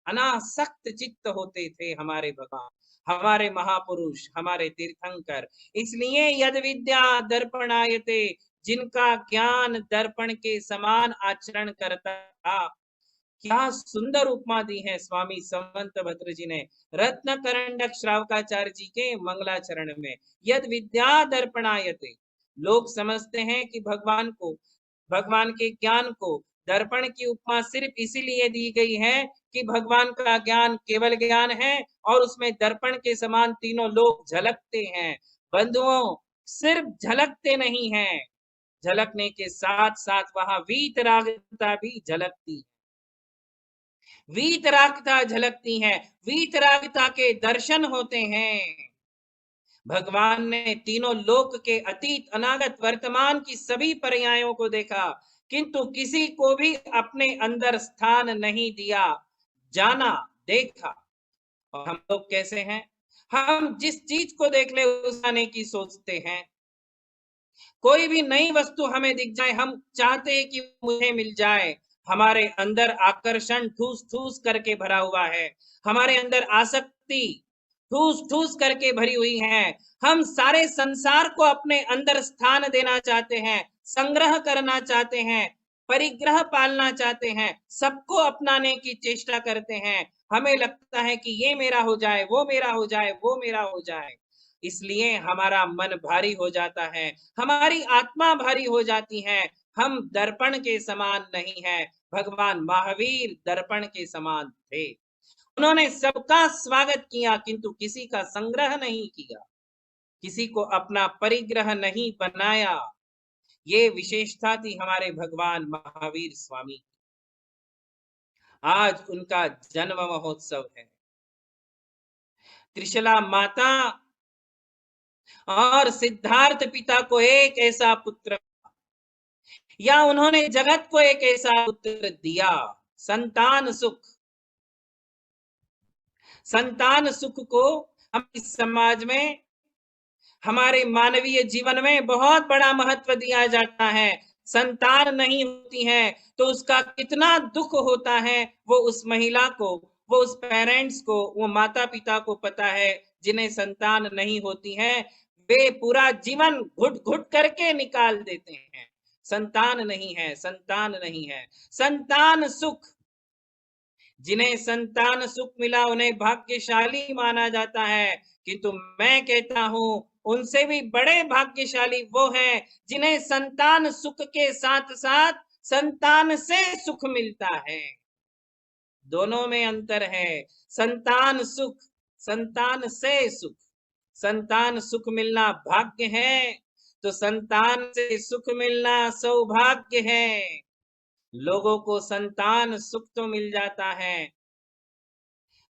अनासक्त चित्त होते थे हमारे भगवान, हमारे महापुरुष, हमारे तीर्थंकर। इसलिए यद विद्या दर्पणायते, जिनका ज्ञान दर्पण के समान आचरण करता था। क्या सुंदर उपमा दी है स्वामी समंत भद्र जी ने रत्न करंडक श्रावकाचार्य जी के मंगलाचरण में। यद विद्या दर्पणायते, लोग समझते हैं कि भगवान को, भगवान के ज्ञान को दर्पण की उपमा सिर्फ इसीलिए दी गई है कि भगवान का ज्ञान केवल ज्ञान है और उसमें दर्पण के समान तीनों लोग झलकते हैं। बंधुओं, सिर्फ झलकते नहीं हैं, झलकने के साथ साथ वहां वीतरागता भी झलकती है, वीतरागता झलकती है, वीतरागता के दर्शन होते हैं। भगवान ने तीनों लोक के अतीत, अनागत, वर्तमान की सभी पर्यायों को देखा, किंतु किसी को भी अपने अंदर स्थान नहीं दिया, जाना, देखा। और हम लोग कैसे हैं? हम जिस चीज को देख ले उस आने की सोचते हैं। कोई भी नई वस्तु हमें दिख जाए, हम चाहते हैं कि मुझे मिल जाए। हमारे अंदर आकर्षण ठूस ठूस करके भरा हुआ है, हमारे अंदर आसक्ति ठूस ठूस करके भरी हुई है। हम सारे संसार को अपने अंदर स्थान देना चाहते हैं, संग्रह करना चाहते हैं, परिग्रह पालना चाहते हैं, सबको अपनाने की चेष्टा करते हैं। हमें लगता है कि ये मेरा हो जाए, वो मेरा हो जाए, वो मेरा हो जाए। इसलिए हमारा मन भारी हो जाता है, हमारी आत्मा भारी हो जाती है। हम दर्पण के समान नहीं है। भगवान महावीर दर्पण के समान थे। उन्होंने सबका स्वागत किया, किंतु किसी का संग्रह नहीं किया, किसी को अपना परिग्रह नहीं बनाया। ये विशेषता थी हमारे भगवान महावीर स्वामी। आज उनका जन्म महोत्सव है। त्रिशला माता और सिद्धार्थ पिता को एक ऐसा पुत्र, या उन्होंने जगत को एक ऐसा पुत्र दिया। संतान सुख, संतान सुख को हम इस समाज में, हमारे मानवीय जीवन में बहुत बड़ा महत्व दिया जाता है। संतान नहीं होती है तो उसका कितना दुख होता है, वो उस महिला को, वो उस पेरेंट्स को, वो माता पिता को पता है। जिन्हें संतान नहीं होती है वे पूरा जीवन घुट घुट करके निकाल देते हैं। संतान नहीं है, संतान नहीं है। संतान सुख, जिन्हें संतान सुख मिला उन्हें भाग्यशाली माना जाता है, किंतु मैं कहता हूं उनसे भी बड़े भाग्यशाली वो हैं जिन्हें संतान सुख के साथ साथ संतान से सुख मिलता है। दोनों में अंतर है। संतान सुख, संतान से सुख। संतान सुख मिलना भाग्य है, तो संतान से सुख मिलना सौभाग्य है। लोगों को संतान सुख तो मिल जाता है,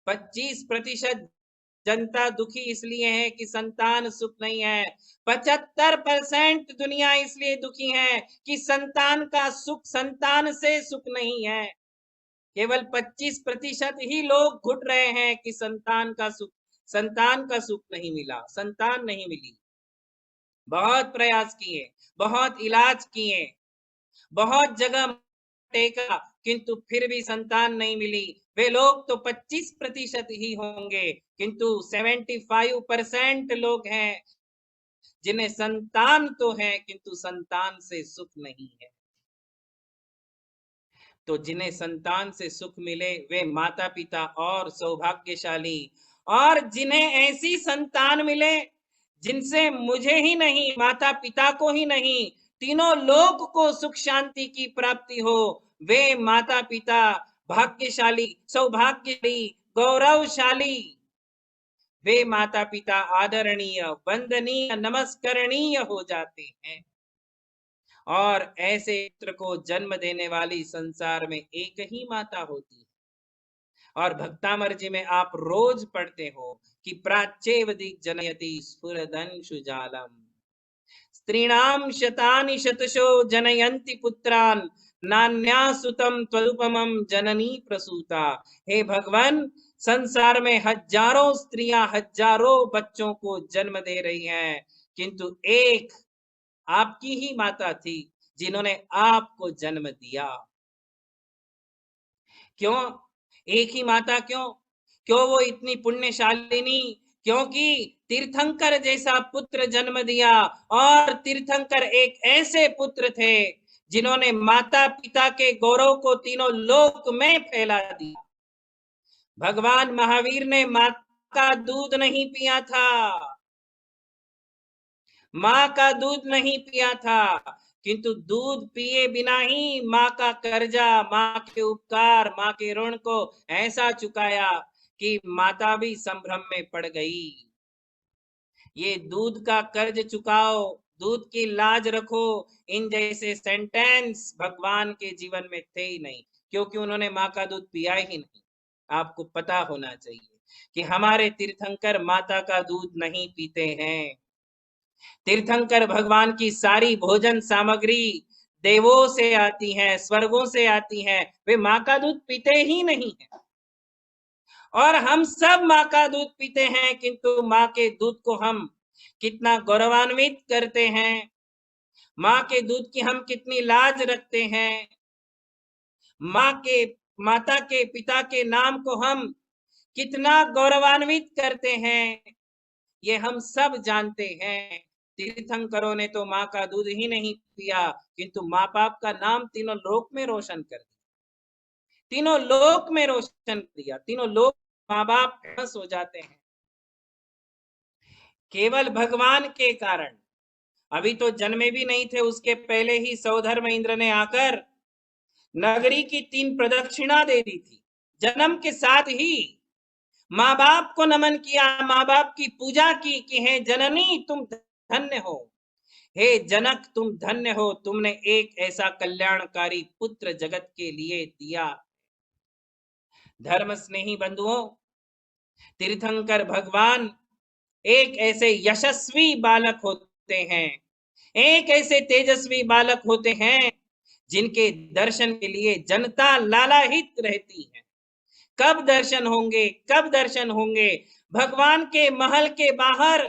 25% जनता दुखी इसलिए है कि संतान सुख नहीं है। 75% दुनिया इसलिए दुखी है कि संतान का सुख संतान से सुख नहीं है। केवल 25% ही लोग घुट रहे हैं कि संतान का सुख नहीं मिला, संतान नहीं मिली। बहुत प्रयास किए, बहुत इलाज किए, बहुत जगह टेका, किंतु फिर भी संतान नहीं मिली। वे लोग तो 25% ही होंगे, किंतु 75% लोग हैं जिन्हें संतान तो है किंतु संतान से सुख नहीं है। तो जिन्हें संतान से सुख मिले वे माता पिता और सौभाग्यशाली, और जिन्हें ऐसी संतान मिले जिनसे मुझे ही नहीं, माता पिता को ही नहीं, तीनों लोक को सुख शांति की प्राप्ति हो, वे माता पिता भाग्यशाली, सौभाग्यशाली, गौरवशाली। वे माता पिता आदरणीय, वंदनीय, नमस्करणीय हो जाते हैं। और ऐसे पुत्र को जन्म देने वाली संसार में एक ही माता होती है। और भक्तामर जी में आप रोज पढ़ते हो कि प्राच्येव दिक् जनयति स्फुरदंशुजालम, स्त्रीणाम शतानि शतशो जनयन्ति पुत्रान्, नान्यासुतम त्वदुपमं जननी प्रसूता। हे भगवान, संसार में हजारों स्त्रियां हजारों बच्चों को जन्म दे रही हैं, किंतु एक आपकी ही माता थी जिन्होंने आपको जन्म दिया। क्यों एक ही माता? क्यों वो इतनी पुण्यशालिनी? क्योंकि तीर्थंकर जैसा पुत्र जन्म दिया, और तीर्थंकर एक ऐसे पुत्र थे जिन्होंने माता पिता के गौरव को तीनों लोक में फैला दिया। भगवान महावीर ने मां का दूध नहीं पिया था, मां का दूध नहीं पिया था, किंतु दूध पिए बिना ही मां का कर्जा, मां के उपकार, मां के ऋण को ऐसा चुकाया कि माता भी संभ्रम में पड़ गई। ये दूध का कर्ज चुकाओ, दूध की लाज रखो, इन जैसे सेंटेंस भगवान के जीवन में थे ही नहीं, क्योंकि उन्होंने मां का दूध पिया ही नहीं। आपको पता होना चाहिए कि हमारे तीर्थंकर माता का दूध नहीं पीते हैं। तीर्थंकर भगवान की सारी भोजन सामग्री देवों से आती है, स्वर्गों से आती है, वे मां का दूध पीते ही नहीं है। और हम सब मां का दूध पीते हैं, किंतु मां के दूध को हम कितना गौरवान्वित करते हैं, मां के दूध की हम कितनी लाज रखते हैं, माता के पिता के नाम को हम कितना गौरवान्वित करते हैं, ये हम सब जानते हैं। तीर्थंकरों ने तो मां का दूध ही नहीं पिया, किंतु माँ बाप का नाम तीनों लोक में रोशन कर दिया, तीनों लोक में रोशन किया, तीनों लोक माँ बाप खुश हो जाते हैं केवल भगवान के कारण। अभी तो जन्मे भी नहीं थे, उसके पहले ही सौधर्म इंद्र ने आकर नगरी की 3 प्रदक्षिणा दे दी थी। जन्म के साथ ही माँ बाप को नमन किया, माँ बाप की पूजा की कि हे जननी तुम धन्य हो, हे जनक तुम धन्य हो, तुमने एक ऐसा कल्याणकारी पुत्र जगत के लिए दिया। धर्म स्नेही बंधुओं, तीर्थंकर भगवान एक ऐसे यशस्वी बालक होते हैं, एक ऐसे तेजस्वी बालक होते हैं जिनके दर्शन के लिए जनता लालायित रहती है। कब दर्शन होंगे, कब दर्शन होंगे? भगवान के महल के बाहर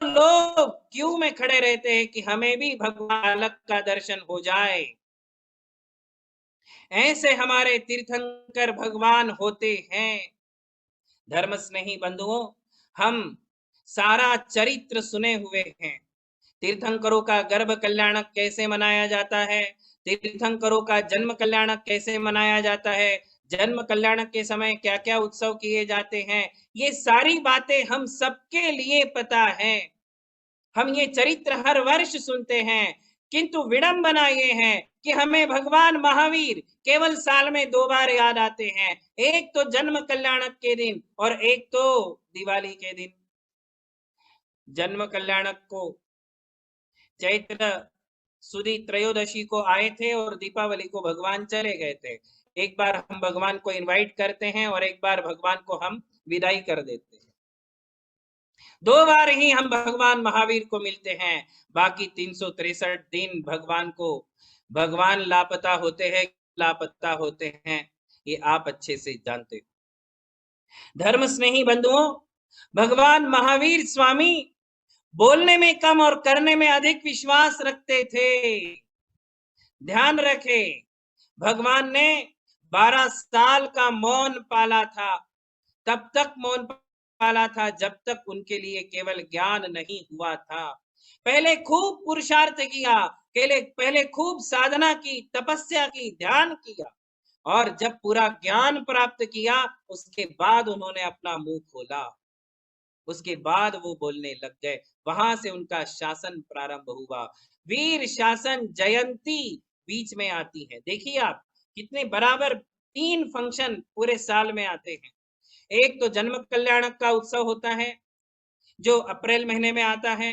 लोग क्यों में खड़े रहते हैं कि हमें भी भगवान बालक का दर्शन हो जाए। ऐसे हमारे तीर्थंकर भगवान होते हैं। धर्म स्नेही बंधुओं, हम सारा चरित्र सुने हुए हैं। तीर्थंकरों का गर्भ कल्याणक कैसे मनाया जाता है, तीर्थंकरों का जन्म कल्याणक कैसे मनाया जाता है, जन्म कल्याणक के समय क्या क्या उत्सव किए जाते हैं, ये सारी बातें हम सबके लिए पता है। हम ये चरित्र हर वर्ष सुनते हैं, किंतु विडंबना ये है कि हमें भगवान महावीर केवल साल में 2 बार याद आते हैं, एक तो जन्म कल्याणक के दिन और एक तो दिवाली के दिन। जन्म कल्याणक को चैत्र सुदी त्रयोदशी को आए थे और दीपावली को भगवान चले गए थे। एक बार हम भगवान को इनवाइट करते हैं और एक बार भगवान को हम विदाई कर देते हैं। 2 बार ही हम भगवान महावीर को मिलते हैं, बाकी 363 दिन भगवान लापता होते हैं, ये आप अच्छे से जानते हो। धर्म स्नेही बंधुओं, भगवान महावीर स्वामी बोलने में कम और करने में अधिक विश्वास रखते थे। ध्यान रखें, भगवान ने 12 साल का मौन पाला था, तब तक मौन पाला था जब तक उनके लिए केवल ज्ञान नहीं हुआ था। पहले खूब पुरुषार्थ किया, पहले खूब साधना की, तपस्या की, ध्यान किया, और जब पूरा ज्ञान प्राप्त किया उसके बाद उन्होंने अपना मुंह खोला, उसके बाद वो बोलने लग गए। वहां से उनका शासन प्रारंभ हुआ। वीर शासन जयंती बीच में आती है। देखिए आप कितने बराबर 3 फंक्शन पूरे साल में आते हैं। एक तो जन्म कल्याणक का उत्सव होता है जो अप्रैल महीने में आता है,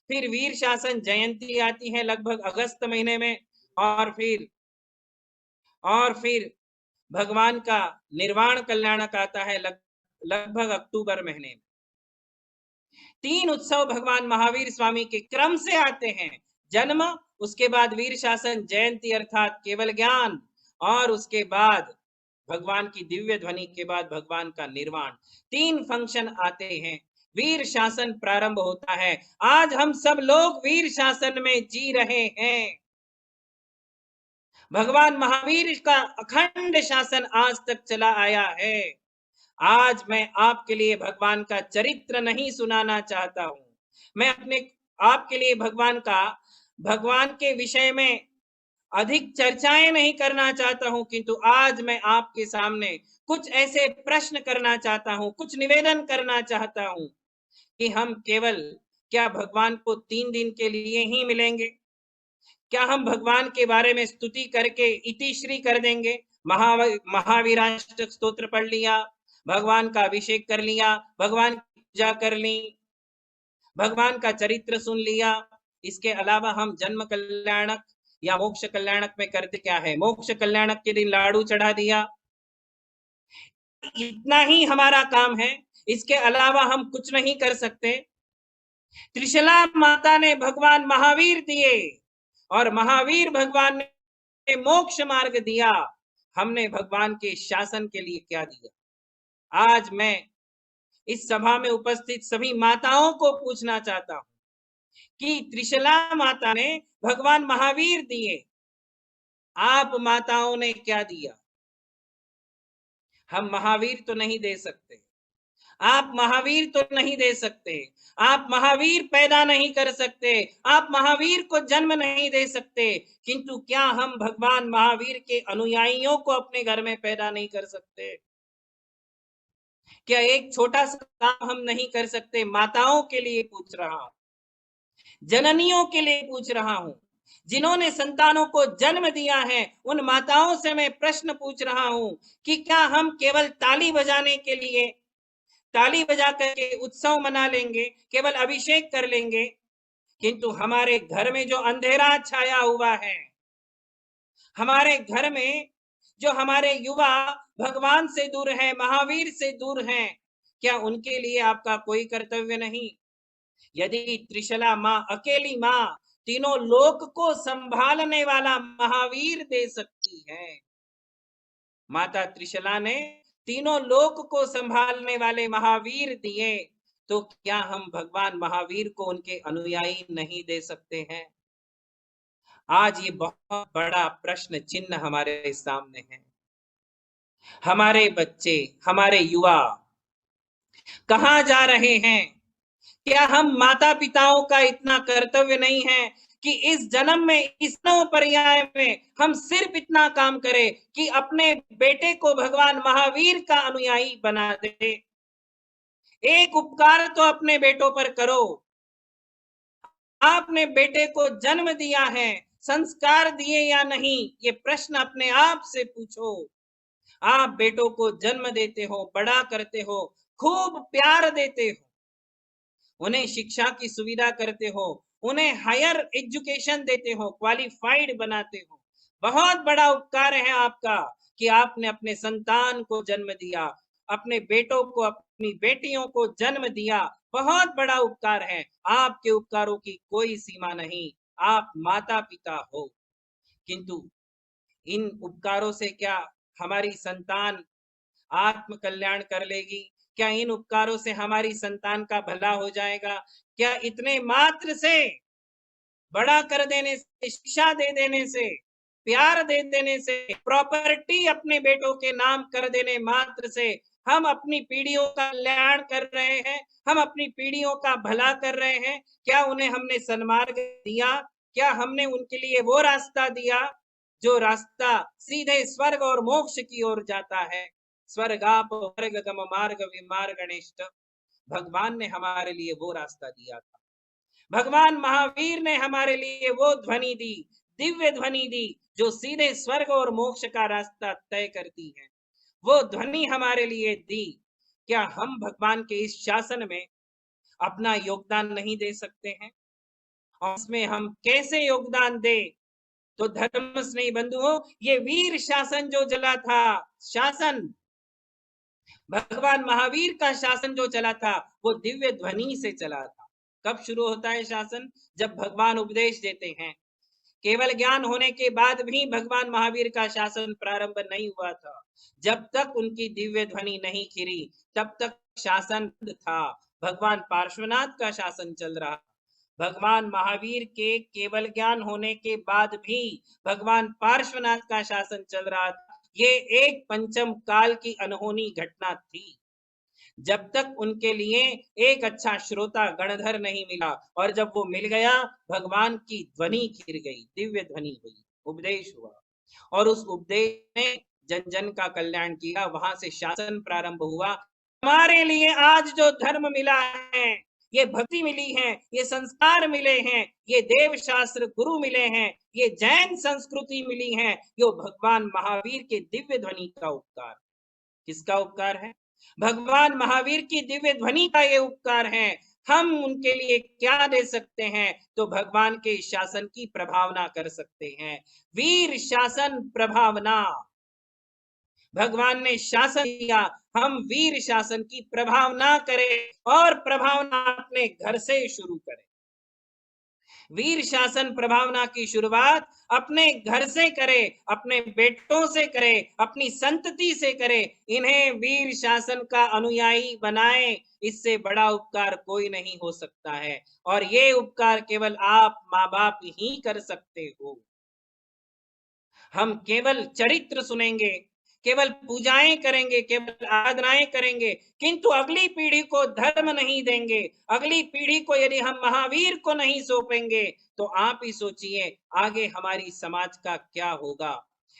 फिर वीर शासन जयंती आती है लगभग अगस्त महीने में, और फिर भगवान का निर्वाण कल्याणक आता है लगभग अक्टूबर महीने में। 3 उत्सव भगवान महावीर स्वामी के क्रम से आते हैं। जन्म, उसके बाद वीर शासन जयंती अर्थात केवल ज्ञान, और उसके बाद भगवान की दिव्य ध्वनि के बाद भगवान का निर्वाण। 3 फंक्शन आते हैं, वीर शासन प्रारंभ होता है। आज हम सब लोग वीर शासन में जी रहे हैं। भगवान महावीर का अखंड शासन आज तक चला आया है। आज मैं आपके लिए भगवान का चरित्र नहीं सुनाना चाहता हूं, मैं आपके लिए भगवान के विषय में अधिक चर्चाएं नहीं करना चाहता हूं, किंतु आज मैं आपके सामने कुछ ऐसे प्रश्न करना चाहता हूं, कुछ निवेदन करना चाहता हूं कि हम क्या भगवान को 3 दिन के लिए ही मिलेंगे? क्या हम भगवान के बारे में स्तुति करके इतिश्री कर देंगे? महावीराष्टक स्तोत्र पढ़ लिया, भगवान का अभिषेक कर लिया, भगवान की पूजा कर ली, भगवान का चरित्र सुन लिया, इसके अलावा हम जन्म कल्याणक या मोक्ष कल्याणक में करते क्या है? मोक्ष कल्याणक के दिन लाडू चढ़ा दिया, इतना ही हमारा काम है, इसके अलावा हम कुछ नहीं कर सकते। त्रिशला माता ने भगवान महावीर दिए और महावीर भगवान ने मोक्ष मार्ग दिया, हमने भगवान के शासन के लिए क्या दिया? आज मैं इस सभा में उपस्थित सभी माताओं को पूछना चाहता हूं कि त्रिशला माता ने भगवान महावीर दिए, आप माताओं ने क्या दिया? हम महावीर तो नहीं दे सकते, आप महावीर तो नहीं दे सकते, आप महावीर पैदा नहीं कर सकते, आप महावीर को जन्म नहीं दे सकते, किंतु क्या हम भगवान महावीर के अनुयायियों को अपने घर में पैदा नहीं कर सकते? क्या एक छोटा सा काम हम नहीं कर सकते? माताओं के लिए पूछ रहा हूं, जननियों के लिए पूछ रहा हूं, जिन्होंने संतानों को जन्म दिया है, उन माताओं से मैं प्रश्न पूछ रहा हूं कि क्या हम केवल ताली बजाने के लिए, ताली बजा करके उत्सव मना लेंगे, केवल अभिषेक कर लेंगे, किंतु हमारे घर में जो अंधेरा छाया हुआ है, हमारे घर में जो हमारे युवा भगवान से दूर है, महावीर से दूर हैं, क्या उनके लिए आपका कोई कर्तव्य नहीं? यदि त्रिशला माँ, अकेली माँ, तीनों लोक को संभालने वाला महावीर दे सकती है, माता त्रिशला ने तीनों लोक को संभालने वाले महावीर दिए, तो क्या हम भगवान महावीर को उनके अनुयायी नहीं दे सकते हैं? आज ये बहुत बड़ा प्रश्न चिन्ह हमारे सामने है। हमारे बच्चे, हमारे युवा कहां जा रहे हैं? क्या हम माता पिताओं का इतना कर्तव्य नहीं है कि इस जन्म में, इस पर्याय में हम सिर्फ इतना काम करें कि अपने बेटे को भगवान महावीर का अनुयायी बना दे? एक उपकार तो अपने बेटों पर करो। आपने बेटे को जन्म दिया है, संस्कार दिए या नहीं, ये प्रश्न अपने आप से पूछो। आप बेटों को जन्म देते हो, बड़ा करते हो, खूब प्यार देते हो, उन्हें शिक्षा की सुविधा करते हो, उन्हें हायर एजुकेशन देते हो, क्वालिफाइड बनाते हो। बहुत बड़ा उपकार है आपका कि आपने अपने संतान को जन्म दिया, अपने बेटों को, अपनी बेटियों को जन्म दिया, बहुत बड़ा उपकार है। आपके उपकारों की कोई सीमा नहीं। आप माता पिता हो, किंतु इन उपकारों से क्या हमारी संतान आत्म कल्याण कर लेगी? क्या इन उपकारों से हमारी संतान का भला हो जाएगा? क्या इतने मात्र से, बड़ा कर देने से, शिक्षा दे देने से, प्यार दे देने से, प्रॉपर्टी अपने बेटों के नाम कर देने मात्र से हम अपनी पीढ़ियों का कल्याण कर रहे हैं? हम अपनी पीढ़ियों का भला कर रहे हैं? क्या उन्हें हमने सन्मार्ग दिया? क्या हमने उनके लिए वो रास्ता दिया जो रास्ता सीधे स्वर्ग और मोक्ष की ओर जाता है? स्वर्गाप वर्गगम मार्ग विमार्गणेष्ट, भगवान ने हमारे लिए वो रास्ता दिया था। भगवान महावीर ने हमारे लिए वो ध्वनि दी, दिव्य ध्वनि दी, जो सीधे स्वर्ग और मोक्ष का रास्ता तय करती है। वो ध्वनि हमारे लिए दी। क्या हम भगवान के इस शासन में अपना योगदान नहीं दे सकते हैं? और इसमें हम कैसे योगदान दे? तो धर्म स्नेही बंधुओं, ये वीर शासन जो चला था, शासन भगवान महावीर का शासन जो चला था, वो दिव्य ध्वनि से चला था। कब शुरू होता है शासन? जब भगवान उपदेश देते हैं। केवल ज्ञान होने के बाद भी भगवान महावीर का शासन प्रारंभ नहीं हुआ था। जब तक उनकी दिव्य ध्वनि नहीं खिरी, तब तक शासन था। भगवान पार्श्वनाथ का शासन चल रहा। भगवान महावीर के केवल ज्ञान होने के बाद भी भगवान पार्श्वनाथ का शासन चल रहा था। ये एक पंचम काल की अनहोनी घटना थी, जब तक उनके लिए एक अच्छा श्रोता गणधर नहीं मिला, और जब वो मिल गया, भगवान की ध्वनि खिर गई, दिव्य ध्वनि हुई, उपदेश हुआ, और उस उपदेश ने जन जन का कल्याण किया। वहां से शासन प्रारंभ हुआ। हमारे लिए आज जो धर्म मिला है, ये भक्ति मिली है, ये संस्कार मिले हैं, ये देव शास्त्र गुरु मिले हैं, ये जैन संस्कृति मिली है, यो भगवान महावीर के दिव्य ध्वनि का उपकार। किसका उपकार है? भगवान महावीर की दिव्य ध्वनि का ये उपकार है। हम उनके लिए क्या दे सकते हैं? तो भगवान के शासन की प्रभावना कर सकते हैं। वीर शासन प्रभावना, भगवान ने शासन दिया, हम वीर शासन की प्रभावना करें, और प्रभावना अपने घर से शुरू करें। वीर शासन प्रभावना की शुरुआत अपने घर से करें, अपने बेटों से करें, अपनी संतति से करें। इन्हें वीर शासन का अनुयायी बनाएं। इससे बड़ा उपकार कोई नहीं हो सकता है, और ये उपकार केवल आप माँ बाप ही कर सकते हो। हम केवल चरित्र सुनेंगे, केवल पूजाएं करेंगे, केवल आराधनाएं करेंगे, किंतु अगली पीढ़ी को धर्म नहीं देंगे, अगली पीढ़ी को यदि हम महावीर को नहीं सौंपेंगे, तो आप ही सोचिए आगे हमारी समाज का क्या होगा।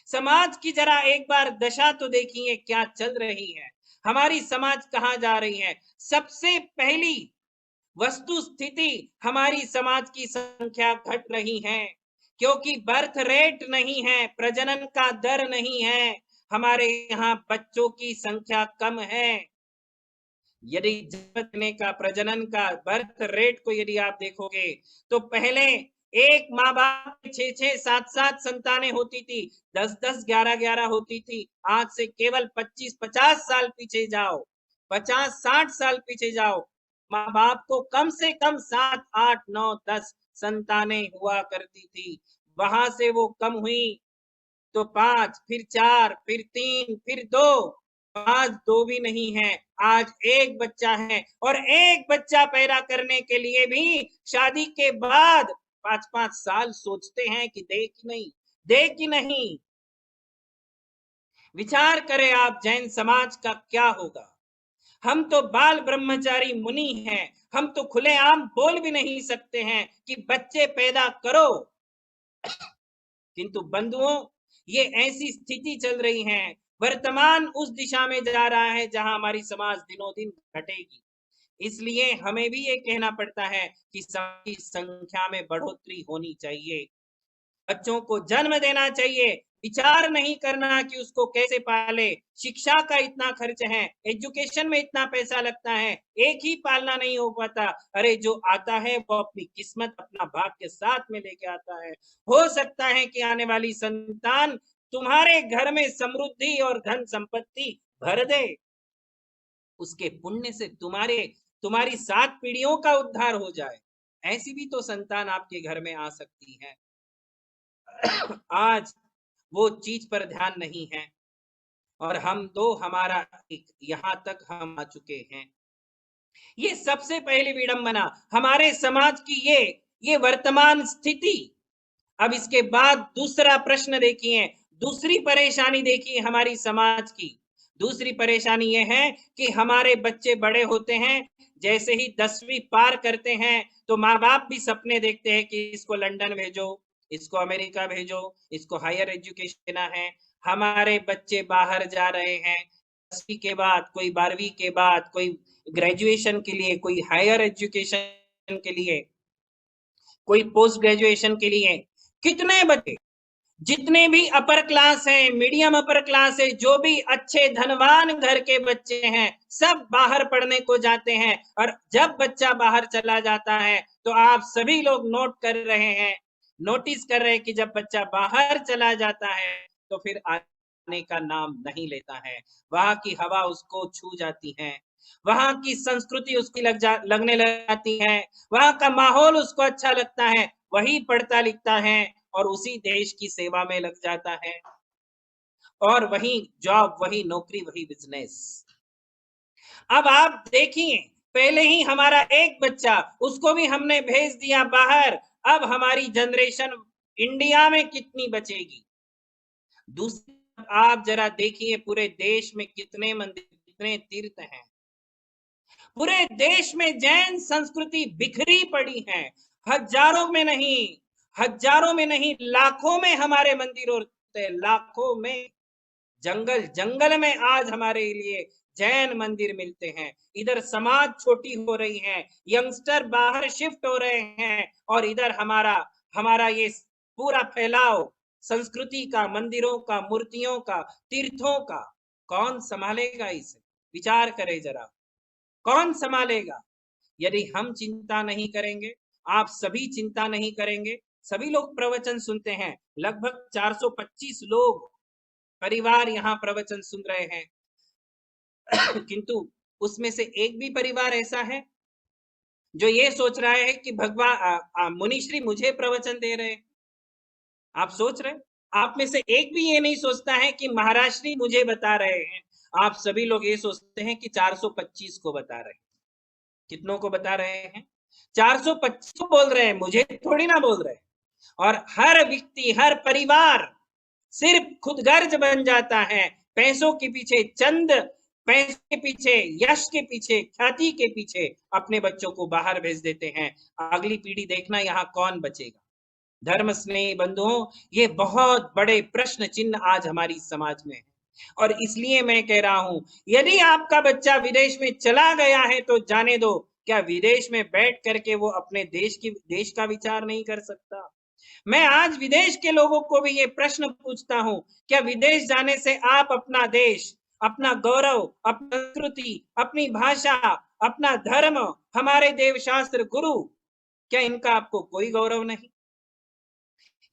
समाज की जरा एक बार दशा तो देखिए, क्या चल रही है, हमारी समाज कहाँ जा रही है। सबसे पहली वस्तु स्थिति, हमारी समाज की संख्या घट रही है, क्योंकि बर्थ रेट नहीं है, प्रजनन का दर नहीं है। हमारे यहाँ बच्चों की संख्या कम है। यदि जन्म देने का, प्रजनन का बर्थ रेट को यदि आप देखोगे, तो पहले एक माँ बाप 6-6, 7-7 संतानें होती थी, 10-10, 11-11 होती थी। आज से केवल 25-50 साल पीछे जाओ, 50-60 साल पीछे जाओ, माँ बाप को कम से कम 7, 8, 9, 10 संतानें हुआ करती थी। वहां से वो कम हुई तो 5, फिर 4, फिर 3, फिर 2, आज 2 भी नहीं है, आज एक बच्चा है। और एक बच्चा पैदा करने के लिए भी शादी के बाद 5-5 साल सोचते हैं कि दे कि नहीं, दे कि नहीं। विचार करें आप, जैन समाज का क्या होगा। हम तो बाल ब्रह्मचारी मुनि हैं, हम तो खुलेआम बोल भी नहीं सकते हैं कि बच्चे पैदा करो। किंतु बंधुओं, ये ऐसी स्थिति चल रही है, वर्तमान उस दिशा में जा रहा है जहां हमारी समाज दिनों दिन घटेगी। इसलिए हमें भी ये कहना पड़ता है कि सबकी संख्या में बढ़ोतरी होनी चाहिए, बच्चों को जन्म देना चाहिए, विचार नहीं करना कि उसको कैसे पाले। शिक्षा का इतना खर्च है, एजुकेशन में इतना पैसा लगता है, एक ही पालना नहीं हो पाता। अरे जो आता है वो अपनी किस्मत, अपना भाग्य साथ में लेके आता है। हो सकता है कि आने वाली संतान तुम्हारे घर में समृद्धि और धन संपत्ति भर दे, उसके पुण्य से तुम्हारे तुम्हारी 7 पीढ़ियों का उद्धार हो जाए, ऐसी भी तो संतान आपके घर में आ सकती है। आज वो चीज पर ध्यान नहीं है और हम तो हमारा यहाँ तक हम आ चुके हैं। ये सबसे पहली विडंबना हमारे समाज की, ये वर्तमान स्थिति। अब इसके बाद दूसरा प्रश्न देखिए, दूसरी परेशानी देखिए हमारी समाज की। दूसरी परेशानी ये है कि हमारे बच्चे बड़े होते हैं, जैसे ही 10वीं पार करते हैं तो माँ बाप भी सपने देखते हैं कि इसको लंदन भेजो, इसको अमेरिका भेजो, इसको हायर एजुकेशन देना है। हमारे बच्चे बाहर जा रहे हैं 10वीं के बाद, कोई 12वीं के बाद, कोई ग्रेजुएशन के लिए, कोई हायर एजुकेशन के लिए, कोई पोस्ट ग्रेजुएशन के लिए। कितने बच्चे, जितने भी अपर क्लास है, मीडियम अपर क्लास है, जो भी अच्छे धनवान घर के बच्चे हैं, सब बाहर पढ़ने को जाते हैं। और जब बच्चा बाहर चला जाता है तो आप सभी लोग नोट कर रहे हैं, नोटिस कर रहे हैं कि जब बच्चा बाहर चला जाता है तो फिर आने का नाम नहीं लेता है। वहां की हवा उसको छू जाती है, वहां की संस्कृति उसकी लगने लग जाती है, वहां का माहौल उसको अच्छा लगता है, वही पढ़ता लिखता है और उसी देश की सेवा में लग जाता है, और वही जॉब, वही नौकरी, वही बिजनेस। अब आप देखिए, पहले ही हमारा एक बच्चा, उसको भी हमने भेज दिया बाहर, अब हमारी जनरेशन इंडिया में कितनी बचेगी? दूसरी आप जरा देखिए, पूरे देश में कितने मंदिर, कितने तीर्थ हैं। पूरे देश में जैन संस्कृति बिखरी पड़ी है, हजारों में नहीं, लाखों में हमारे मंदिर होते हैं, लाखों में। जंगल जंगल में आज हमारे लिए जैन मंदिर मिलते हैं। इधर समाज छोटी हो रही है, यंगस्टर बाहर शिफ्ट हो रहे हैं, और इधर हमारा ये पूरा फैलाव संस्कृति का, मंदिरों का, मूर्तियों का, तीर्थों का, कौन संभालेगा इसे? विचार करें जरा, कौन संभालेगा? यदि हम चिंता नहीं करेंगे, आप सभी चिंता नहीं करेंगे, सभी लोग प्रवचन सुनते हैं, लगभग 425 लोग परिवार यहाँ प्रवचन सुन रहे हैं, किंतु उसमें से एक भी परिवार ऐसा है जो ये सोच रहा है कि भगवान मुनिश्री मुझे प्रवचन दे रहे हैं? आप सोच रहे? आप में से एक भी ये नहीं सोचता है कि महाराज श्री मुझे बता रहे हैं। आप सभी लोग ये सोचते हैं कि 425 को बता रहे हैं। कितनों को बता रहे हैं? 425 को बोल रहे हैं, मुझे थोड़ी ना बोल रहे। और हर व्यक्ति, हर परिवार सिर्फ खुदगर्ज बन जाता है, पैसों के पीछे, चंद पैसे के पीछे, यश के पीछे, ख्याति के पीछे अपने बच्चों को बाहर भेज देते हैं। अगली पीढ़ी देखना यहाँ कौन बचेगा? धर्म स्नेही बंधुओं, ये बहुत बड़े प्रश्न चिन्ह आज हमारी समाज में है। और इसलिए मैं कह रहा हूं, यदि आपका बच्चा विदेश में चला गया है तो जाने दो। क्या विदेश में बैठ करके वो अपने देश का विचार नहीं कर सकता? मैं आज विदेश के लोगों को भी ये प्रश्न पूछता हूं, क्या विदेश जाने से आप अपना देश, अपना गौरव, अपनी संस्कृति, अपनी भाषा, अपना धर्म, हमारे देव शास्त्र, गुरु, क्या इनका आपको कोई गौरव नहीं?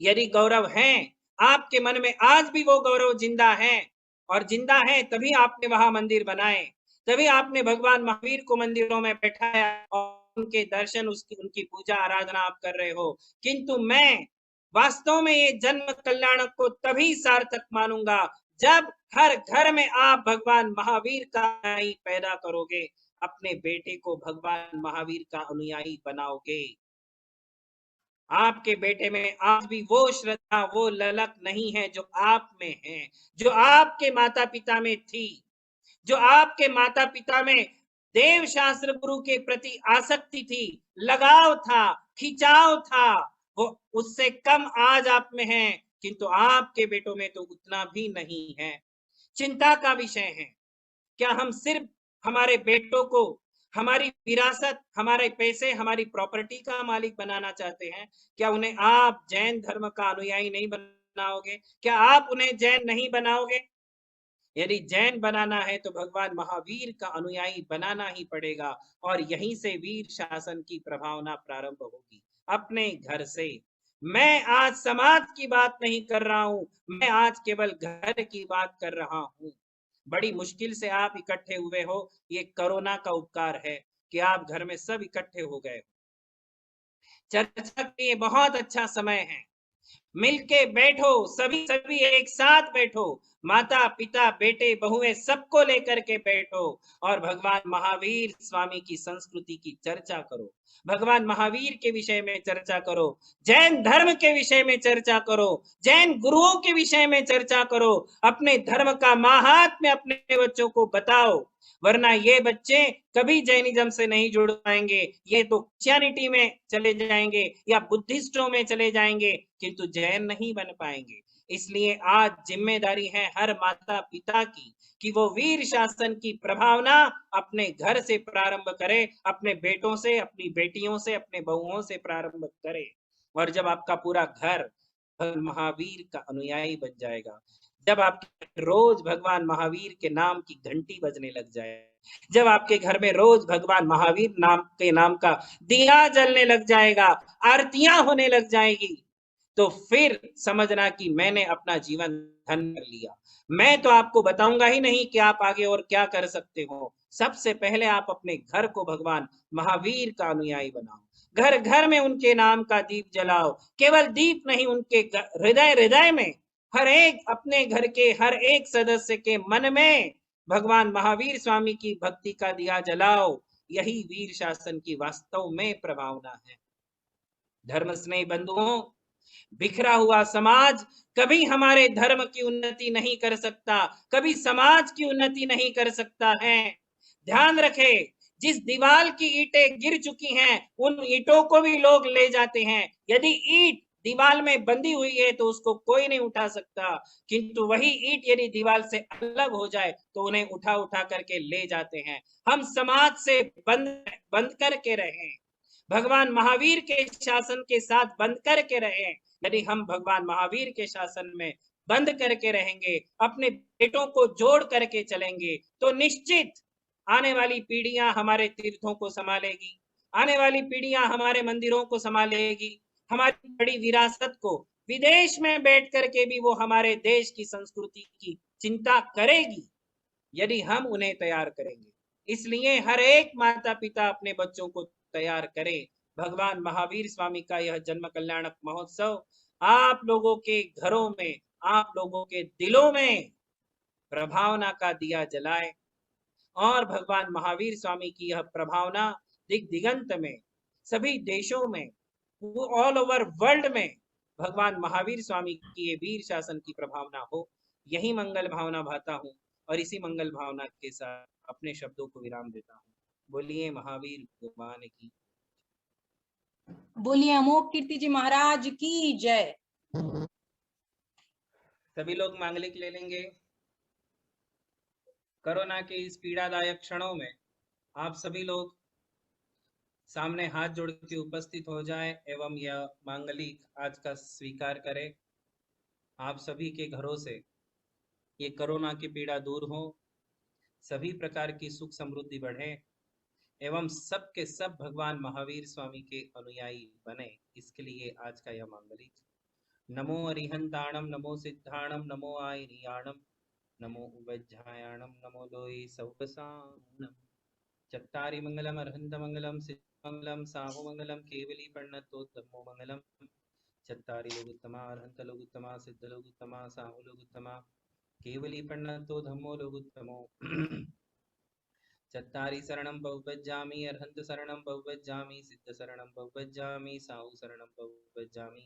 यदि गौरव है आपके मन में, आज भी वो गौरव जिंदा है, और जिंदा है तभी आपने वहां मंदिर बनाए, तभी आपने भगवान महावीर को मंदिरों में बैठाया और उनके दर्शन, उनकी पूजा आराधना आप कर रहे हो। किंतु मैं वास्तव में ये जन्म कल्याण को तभी सार्थक मानूंगा जब हर घर में आप भगवान महावीर का अनुयायी पैदा करोगे, अपने बेटे को भगवान महावीर का अनुयायी बनाओगे। आपके बेटे में आज भी वो श्रद्धा, वो ललक नहीं है जो आप में है, जो आपके माता पिता में थी, जो आपके माता पिता में देव शास्त्र गुरु के प्रति आसक्ति थी, लगाव था, खिंचाव था, वो उससे कम आज आप में है। किंतु आपके बेटों में तो उतना भी नहीं है। चिंता का विषय है, क्या हम सिर्फ हमारे बेटों को हमारी विरासत, हमारे पैसे, हमारी प्रॉपर्टी का मालिक बनाना चाहते हैं? क्या उन्हें आप जैन धर्म का अनुयायी नहीं बनाओगे? क्या आप उन्हें जैन नहीं बनाओगे? यदि जैन बनाना है तो भगवान महावीर का अनुयायी बनाना ही पड़ेगा, और यहीं से वीर शासन की प्रभावना प्रारंभ होगी, अपने घर से। मैं आज समाज की बात नहीं कर रहा हूं, मैं आज केवल घर की बात कर रहा हूं। बड़ी मुश्किल से आप इकट्ठे हुए हो, ये कोरोना का उपकार है। कि आप घर में सब इकट्ठे हो गए। चर्चा के लिए बहुत अच्छा समय है, मिलके बैठो, सभी सभी एक साथ बैठो, माता पिता बेटे बहुएं सबको लेकर के बैठो और भगवान महावीर स्वामी की संस्कृति की चर्चा करो, भगवान महावीर के विषय में चर्चा करो, जैन धर्म के विषय में चर्चा करो, जैन गुरुओं के विषय में चर्चा करो, अपने धर्म का माहात्म्य अपने बच्चों को बताओ, वरना ये बच्चे कभी जैनिज्म से नहीं जुड़ पाएंगे, ये तो क्रिश्चियनिटी में चले जाएंगे या बुद्धिस्टों में चले जाएंगे, किंतु जैन नहीं बन पाएंगे। इसलिए आज जिम्मेदारी है हर माता पिता की कि वो वीर शासन की प्रभावना अपने घर से प्रारंभ करे, अपने बेटों से, अपनी बेटियों से, अपने बहुओं से प्रारंभ करे। और जब आपका पूरा घर महावीर का अनुयायी बन जाएगा, जब आपके रोज भगवान महावीर के नाम की घंटी बजने लग जाए, जब आपके घर में रोज भगवान महावीर नाम का दिया जलने लग जाएगा, आरतियां होने लग जाएगी, तो फिर समझना कि मैंने अपना जीवन धन्य कर लिया। मैं तो आपको बताऊंगा ही नहीं कि आप आगे और क्या कर सकते हो, सबसे पहले आप अपने घर को भगवान महावीर का अनुयायी बनाओ, घर घर में उनके नाम का दीप जलाओ, केवल दीप नहीं, उनके हृदय हृदय में, हर एक अपने घर के हर एक सदस्य के मन में भगवान महावीर स्वामी की भक्ति का दिया जलाओ। यही वीर शासन की वास्तव में प्रभावना है। धर्म स्नेही बंधुओं, बिखरा हुआ समाज कभी हमारे धर्म की उन्नति नहीं कर सकता, कभी समाज की उन्नति नहीं कर सकता है। ध्यान रखें, जिस दीवार की ईंटें गिर चुकी हैं, उन ईंटों को भी लोग ले जाते हैं। यदि ईंट दीवार में बंधी हुई है तो उसको कोई नहीं उठा सकता, किंतु वही ईंट यदि दीवार से अलग हो जाए तो उन्हें उठा उठा करके ले जाते हैं। हम समाज से बंद करके रहें, भगवान महावीर के शासन के साथ बंद करके रहें। यदि हम भगवान महावीर के शासन में बंद करके रहेंगे, अपने बेटों को जोड़ करके चलेंगे, तो निश्चित आने वाली पीढ़ियां हमारे तीर्थों को संभालेगी, आने वाली पीढ़ियां हमारे मंदिरों को संभालेगी, हमारी बड़ी विरासत को विदेश में बैठ करके भी वो हमारे देश की संस्कृति की चिंता करेगी, यदि हम उन्हें तैयार करेंगे। इसलिए हर एक माता पिता अपने बच्चों को तैयार करे। भगवान महावीर स्वामी का यह जन्म कल्याणक महोत्सव आप लोगों के घरों में, आप लोगों के दिलों में प्रभावना का दिया जलाए और भगवान महावीर स्वामी की यह प्रभावना दिगंत में, सभी देशों में, ऑल ओवर वर्ल्ड में भगवान महावीर स्वामी की ये वीर शासन की प्रभावना हो। यही मंगल भावना भाता हूँ और इसी मंगल भावना के साथ अपने शब्दों को विराम देता हूँ। बोलिए महावीर भगवान की, बोलिए अमोघ कीर्ति जी महाराज की जय। सभी लोग मांगलिक ले लेंगे। कोरोना के इस पीड़ादायक क्षणों में आप सभी लोग सामने हाथ जोड़ के उपस्थित हो जाएं एवं यह मांगलिक आज का स्वीकार करें। आप सभी के घरों से ये कोरोना की पीड़ा दूर हो, सभी प्रकार की सुख समृद्धि बढ़े एवं सब के सब भगवान महावीर स्वामी के अनुयायी बने, इसके लिए आज का यह मांगलिक। नमो अरिहंताणम, नमो सिद्धाणम, नमो आयरियाणम, नमो उवज्जायाणम, नमो लोई सौपसानम। चत्तारि मंगलम अर्हंत मंगलम, सिद्धमंगलम, साहु मंगलम, केवली प्रणतो धम्मो मंगलम। चत्तारि लोगुत्तमा, अर्हंत लोगुत्तमा, सिद्ध लोगुत्तमा, साहु लोगुत्तमा, केवली प्रणतो धम्मो लोगुत्तमो। चत्तारि शरणं बहुवज्जामि, अर्हंत शरणं बहुवज्जामि, सिद्ध शरणं बहुवज्जामि, साहु शरणं बहुवज्जामि,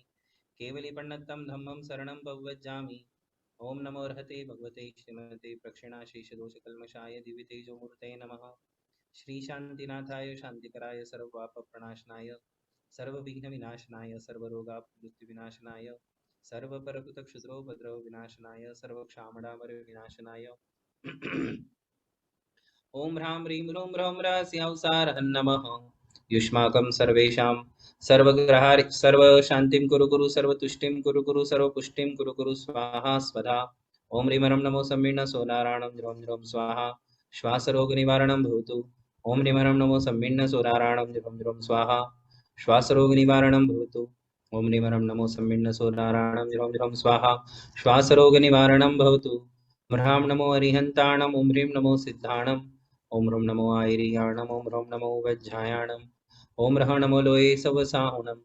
केवली प्रणतं धम्मं शरणं बहुवज्जामि। ओम नमो अर्हते भगवते श्रीमते प्रक्षिणाशेषदोषकल्मषाय दिव्यतेजोमूर्तये नमः। श्री शांतिनाथाय शांतिकराय सर्वपापप्रणाशनाय सर्वविघ्नविनाशनाय सर्वरोगापमृत्युविनाशनाय सर्वपरकृतक्षुद्रोपद्रव विनाशनाय सर्वक्षामडामर विनाशनाय ओम ह्रां ह्रीं ह्रूं ह्रौं ह्रास्यां नमः। युष्माकं सर्वेषां सर्वग्रहारि सर्वशान्तिं कुरु कुरु सर्वतुष्टिं कुरु कुरु सर्वपुष्टिं कुरु कुरु स्वाहा स्वधा। ओम ह्रीं ह्रौं नमो सम्मीर्ण सोनारायणं ह्रौं ह्रौं स्वाहा श्वासरोगनिवारणं भवतु। ओम ह्रीं ह्रौं नमो सम्मीर्ण सोनारायणं ह्रौं ह्रौं स्वाहा श्वासरोगनिवारणं भवतु। ओम ह्रीं ह्रौं नमो सम्मीर्ण सोनारायणं ह्रौं ह्रौं स्वाहा श्वासरोगनिवारणं भवतु। ह्रां नमो अरिहन्ताणं, ओम ह्रीं नमो सिद्धाणं, ओम ह्रम नमो आयर्याणम ओम ह्रम नमो वज्रायाणम ओम रह नमो लोये सवसाहुनम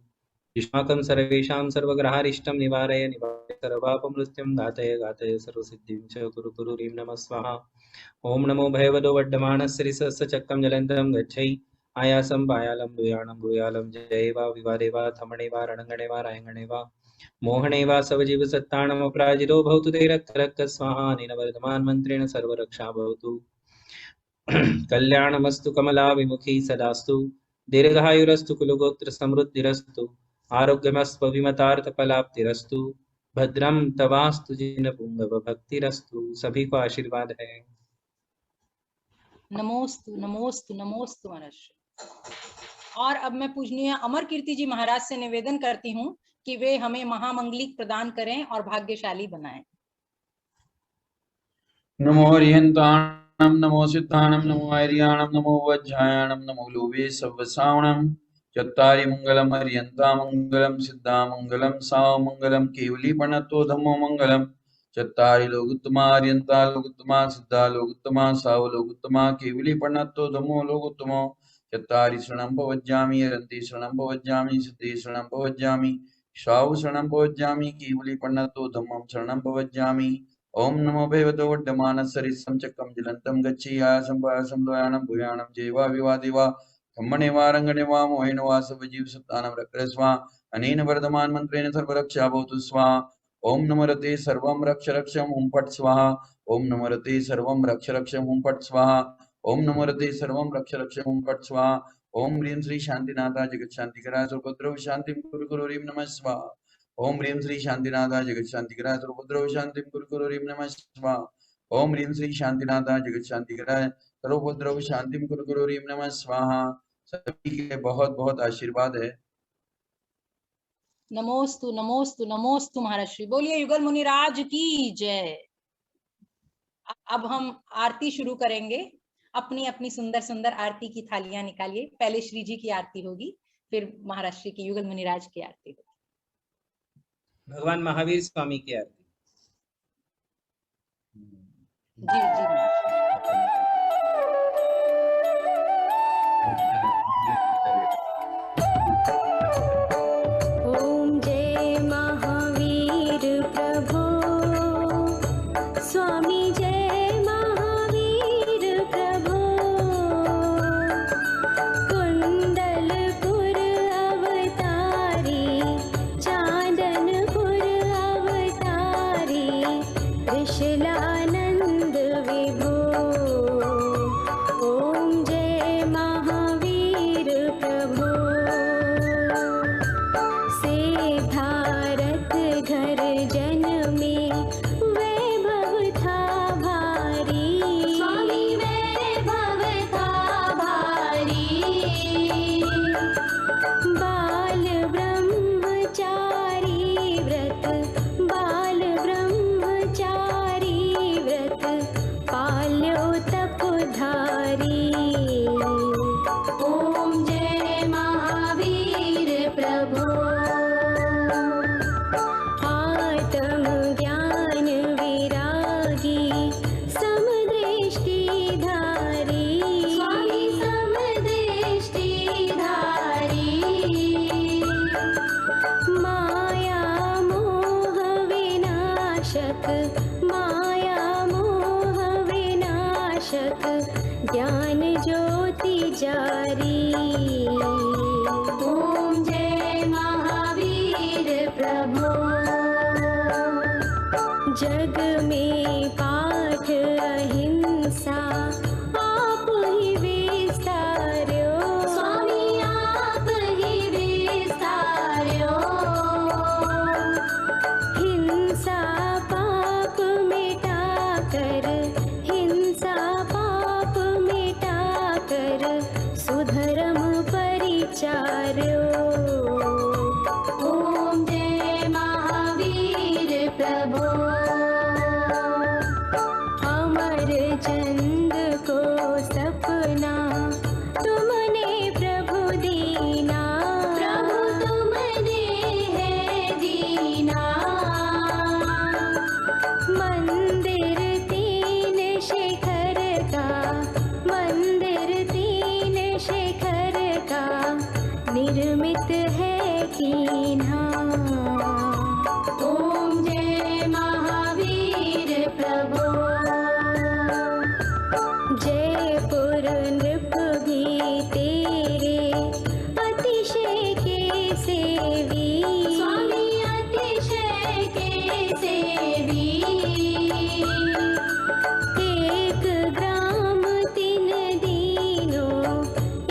युष्माकं सर्वेषां सर्वग्रहारिष्टं निवारय निवारय सर्वापमृत्युं घातय घातय सर्वसिद्धिं च कुरु कुरु ह्रीं नमः स्वाहा। ओम नमो भयवदो वड्डमानस्सरिसस्सचक्रं जलन्तं गच्छै आयासं पायालं भूयाणं भूयालं जये वा विवादे वा थमणे वा रणङ्गणे वा रायङ्गणे वा मोहने वा सवजीवसत्ताणम् अपराजितो भवतु ते रक्तरक्त स्वाहा अनेन वर्धमान मन्त्रेण सर्वरक्षा भवतु। कल्याणमस्तु कमला विमुखी सदास्तु दीर्घायुरस्तु कुलगोत्र समृद्धिरस्तु आरोग्यमस्तु विमतार्थफलाप्तिरस्तु भद्रम तवास्तु जिन पुंगव भक्तिरस्तु। सभी को आशीर्वाद है। नमोस्तु नमोस्तु नमोस्तु महाराज। और अब मैं पूजनीय अमर कीर्ति जी महाराज से निवेदन करती हूँ कि वे हमें महामंगलिक प्रदान करें और भाग्यशाली बनाएं। नमो हरिहंताणं नमो सिद्धाणं नमो आर्याणं नमो वज्रायाणं नमो लोभे सवसावणं चत्तारि मंगलम हरिहंता मंगलम सिद्धा मंगलम साव मंगलम केवली प्रणतो धम्मो मंगलम चत्तारि लोकोत्तमा हरिहंता लोकोत्तमा सिद्धा लोकोत्तमा साव लोकोत्तमा केवली प्रणतो धम्मो लोकोत्तमो चत्तारि शरणं भवज्जामि हरन्ति शरणं भवज्जामि सिद्धि शरणं भवज्जामि साव शरणं भवज्जामि केवली प्रणतो धम्मं शरणं भवज्जामि। ओम नमो भगवते वड्डमानसरिसं चक्रं ज्वलन्तं गच्छे आयासं पायासं लोयानं भूयानं जेवा विवादे वा खम्मणे वा रङ्गणे वा मोहेन वा सवजीवसत्तानं रक्षय स्वाहा अनेन वर्धमान मन्त्रेण सर्वरक्षा भवतु स्वाहा। ओम नमो रते सर्वं रक्ष रक्षं हुं फट् स्वाहा ओम नमो रते सर्वं रक्ष रक्षं हुं फट् स्वाहा ओम नमो रते सर्वं रक्ष रक्षं हुं फट् स्वाहा। ओम ह्रीं श्री शान्तिनाथाय जगत्शान्तिकराय सर्वभद्रौ शान्तिं कुरु कुरु ह्रीं नमः स्वाहा। ओम ह्रीं श्री शांतिनाथाय जगत्शान्तिकराय सर्वभद्रौ शान्तिं कुरु कुरु ह्रीं नमः स्वाहा। ओम ह्रीं श्री शांतिनाथाय जगत्शान्तिकराय सर्वभद्रौ शान्तिं कुरु कुरु ह्रीं नमः स्वाहा। सभी के बहुत बहुत आशीर्वाद है। नमोस्तु नमोस्तु नमोस्तु महाराज श्री। बोलिए युगल मुनिराज की जय। अब हम आरती शुरू करेंगे। अपनी अपनी सुंदर सुंदर आरती की थालियां निकालिए। पहले श्री जी की आरती होगी, फिर महाराज श्री की युगल मुनिराज की आरती होगी। भगवान महावीर स्वामी की आरती। जी जी ओम जय महावीर प्रभु स्वामी जय महावीर प्रभु कुंडलपुर अवतारी चांदनपुर अवतारी त्रिशूलानंद विभो। ओम जय महावीर प्रभु से भारत घर जन में वैभव था भारी स्वामी वैभव था भारी। बाल ब्रह्मचारी व्रत बाल ब्रह्मचारी व्रत पाल्यो तपधारी। ओम जय महावीर प्रभु आत्म ज्ञान विरागी समदृष्टि धारी स्वामी समदृष्टि धारी। माया मोह विनाशक माया मोह विनाशक ज्ञान ज्योति जारी। ओम जय महावीर प्रभु जग में पाठ अहिंसा आप ही विस्तार्यो स्वामी आप ही विस्तार्यो। हिंसा पाप मिटाकर हिंसा पाप मिटाकर सुधर्म परिचार्यो। ओम जय महावीर प्रभु निर्मित है कीन्हा। ओम जय महावीर प्रभो। जयपुर नृप भी तेरे अतिशय के सेवी। स्वामी अतिशय के सेवी। एक ग्राम तीन दीनों,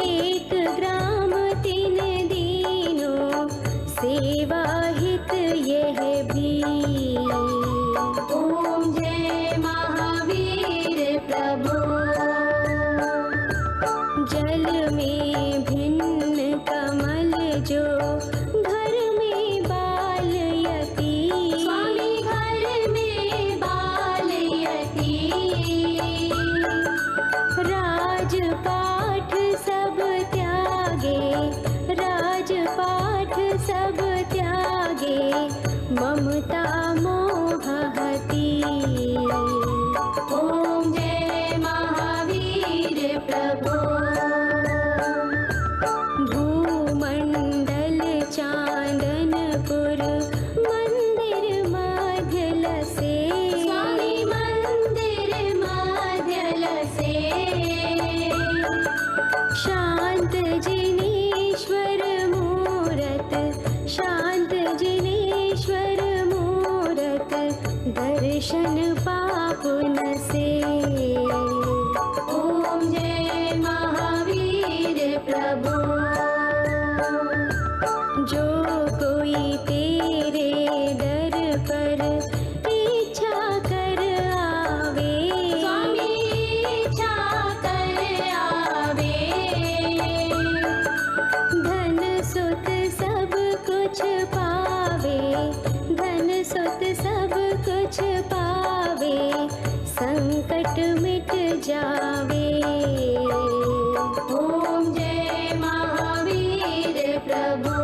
एक ग्राम तीन दीनों, सेवा हित यह भी। ओम जय महावीर प्रभो। जल में भिन्न कमल जो घर में बाल यति। स्वामी घर में बाल यति। राजपाठ सब त्यागे, राजपाठ सब त्यागे, ममता मोह हति। ओम जय महावीर प्रभो। भूमंडल चांदनपुर मंदिर मध्य लसे। स्वामी मंदिर मध्य लसे। शांत जिनेश्वर मूरत, शांत जिनेश्वर मूरत, दर्शन पाप नसे। ओम जय महावीर प्रभो। जो कोई तेरे दर पर इच्छा कर आवे। स्वामी इच्छा कर आवे। धन सुत सब कुछ पावे, धन सुत सब कुछ पावे, संकट मिट जावे। ओम जय महावीर प्रभो।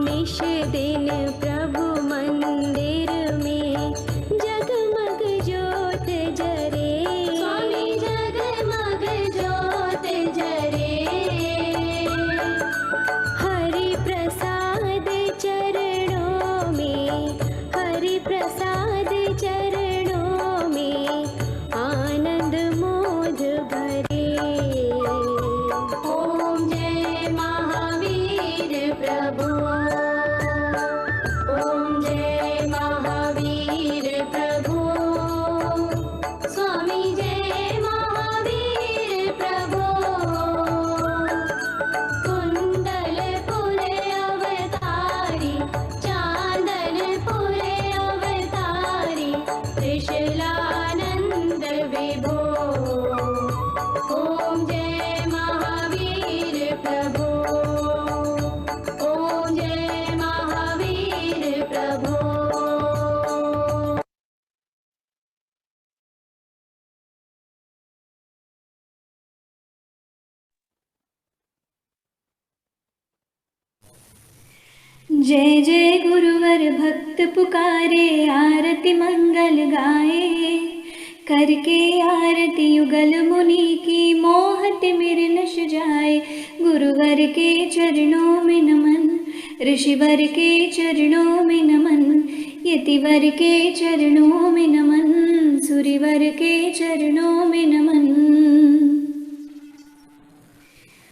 निश दिन प्रभु मंदिर में जगमग ज्योत जरे। स्वामी जगमग ज्योत जरे। हरि प्रसाद चरणों में, हरि प्रसाद चरणों में, आनंद मोद भरे। ओम जय महावीर प्रभो। ओम जय महावीर प्रभो। स्वामी जय महावीर प्रभो। कुंडलपुर अवतारी, चांदनपुर अवतारी, त्रिशूलानंद विभो। ओम जय महावीर प्रभो। ओम जय महावीर प्रभो। जय जय गुरुवर भक्त पुकारे, आरती मंगल गाए। करके आरती युगल मुनि की, मोहत मिर नश जाए। गुरुवर के चरणों में नमन, ऋषिवर के चरणों में नमन, यतिवर के चरणों में नमन, सूरिवर के चरणों में नमन।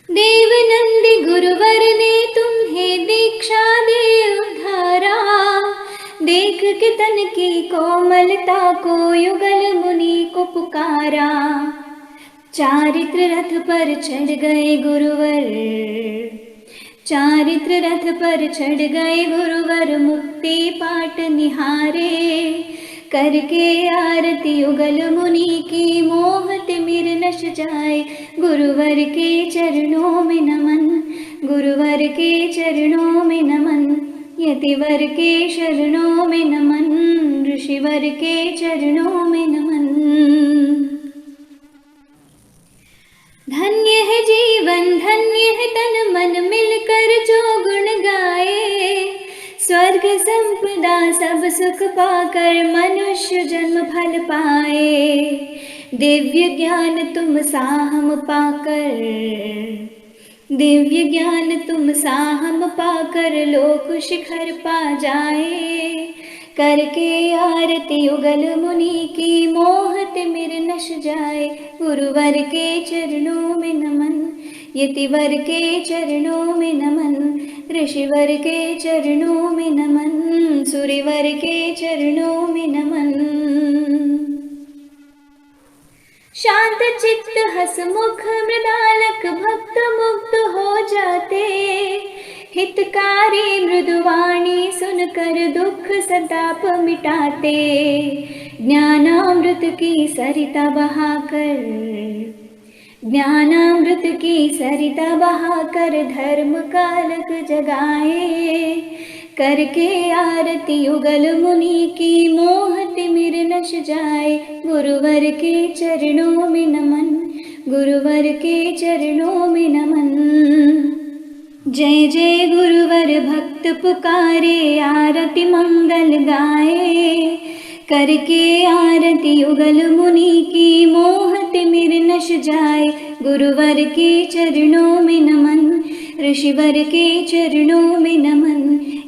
देवनंदी गुरुवर ने तुम्हें दीक्षा दे उद्धारा। देख के तन की कोमलता को युगल मुनि को पुकारा। चारित्र रथ पर चढ़ गए गुरुवर, चारित्र रथ पर चढ़ गए गुरुवर, मुक्ति पाट निहारे। करके आरती युगल मुनि की, मोहत मिर नश जाए। गुरुवर के चरणों में नमन, गुरुवर के चरणों में नमन, यतिवर के शरणों में नमन, ऋषिवर के चरणों में नमन। धन्य है जीवन, धन्य है तन मन, मिलकर जो गुण गाए। स्वर्ग संपदा सब सुख पाकर, मनुष्य जन्म फल पाए। दिव्य ज्ञान तुम साहम पाकर, दिव्य ज्ञान तुम साहम पाकर लोक शिखर पा जाए। करके आरती युगल मुनि की मोह तिमिर नश जाए। गुरुवर के चरणों में नमन, यतिवर के चरणों में नमन, ऋषिवर के चरणों में नमन, सूर्यवर के चरणों में नमन। शांत चित्त हसमुख मृदालक भक्त मुक्त हो जाते। हितकारी मृदुवाणी सुनकर दुख संताप मिटाते। ज्ञानामृत की सरिता बहाकर, ज्ञानामृत की सरिता बहाकर धर्म कालक जगाए। करके आरती युगल मुनि की मोह तिमिर नश जाए। गुरुवर के चरणों में नमन, गुरुवर के चरणों में नमन। जय जय गुरुवर भक्त पुकारे, आरती मंगल गाए। करके आरती युगल मुनि की मोह तिमिर नश जाए। गुरुवर के चरणों में नमन, ऋषिवर के चरणों में नमन,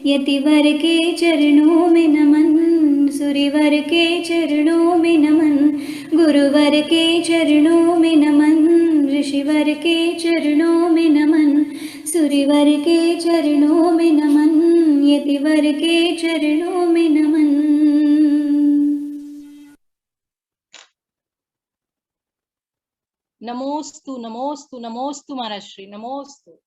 यतिवर के चरणों में नमन, सूर्यवर के चरणों में नमन। गुरुवर के चरणों में नमन, ऋषिवर के चरणों में नमन, सूर्यवर के चरणों में नमन, यतिवर के चरणों में नमन। नमोस्तु नमोस्तु नमोस्तु महाराज श्री, नमोस्तु।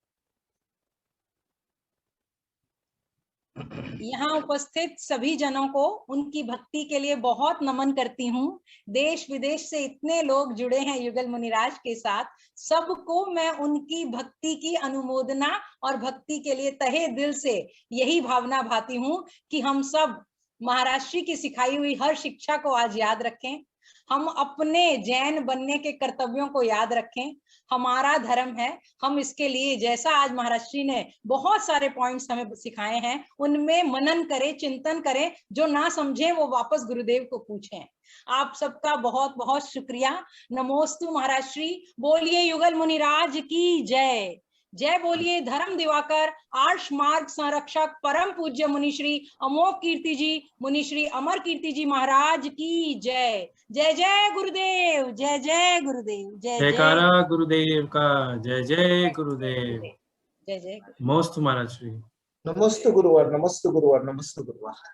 यहाँ उपस्थित सभी जनों को उनकी भक्ति के लिए बहुत नमन करती हूँ। देश विदेश से इतने लोग जुड़े हैं युगल मुनिराज के साथ, सबको मैं उनकी भक्ति की अनुमोदना और भक्ति के लिए तहे दिल से यही भावना भाती हूँ कि हम सब महाराज श्री की सिखाई हुई हर शिक्षा को आज याद रखें। हम अपने जैन बनने के कर्तव्यों को याद रखें। हमारा धर्म है, हम इसके लिए जैसा आज महाराज श्री ने बहुत सारे पॉइंट्स हमें सिखाए हैं, उनमें मनन करें, चिंतन करें। जो ना समझे वो वापस गुरुदेव को पूछें। आप सबका बहुत बहुत शुक्रिया। नमोस्तु महाराज श्री। बोलिए युगल मुनिराज की जय। जय बोलिए धर्म दिवाकर, आर्ष मार्ग संरक्षक, परम पूज्य मुनिश्री अमोघ कीर्ति जी, मुनिश्री अमर कीर्ति जी महाराज की जय। जय जय गुरुदेव, जय जय गुरुदेव, जय जयकारा गुरुदेव का, जय जय गुरुदेव। जय जय। मोस्त महाराज श्री। नमस्ते गुरुवर, नमस्ते गुरुवर, नमस्ते गुरुवर।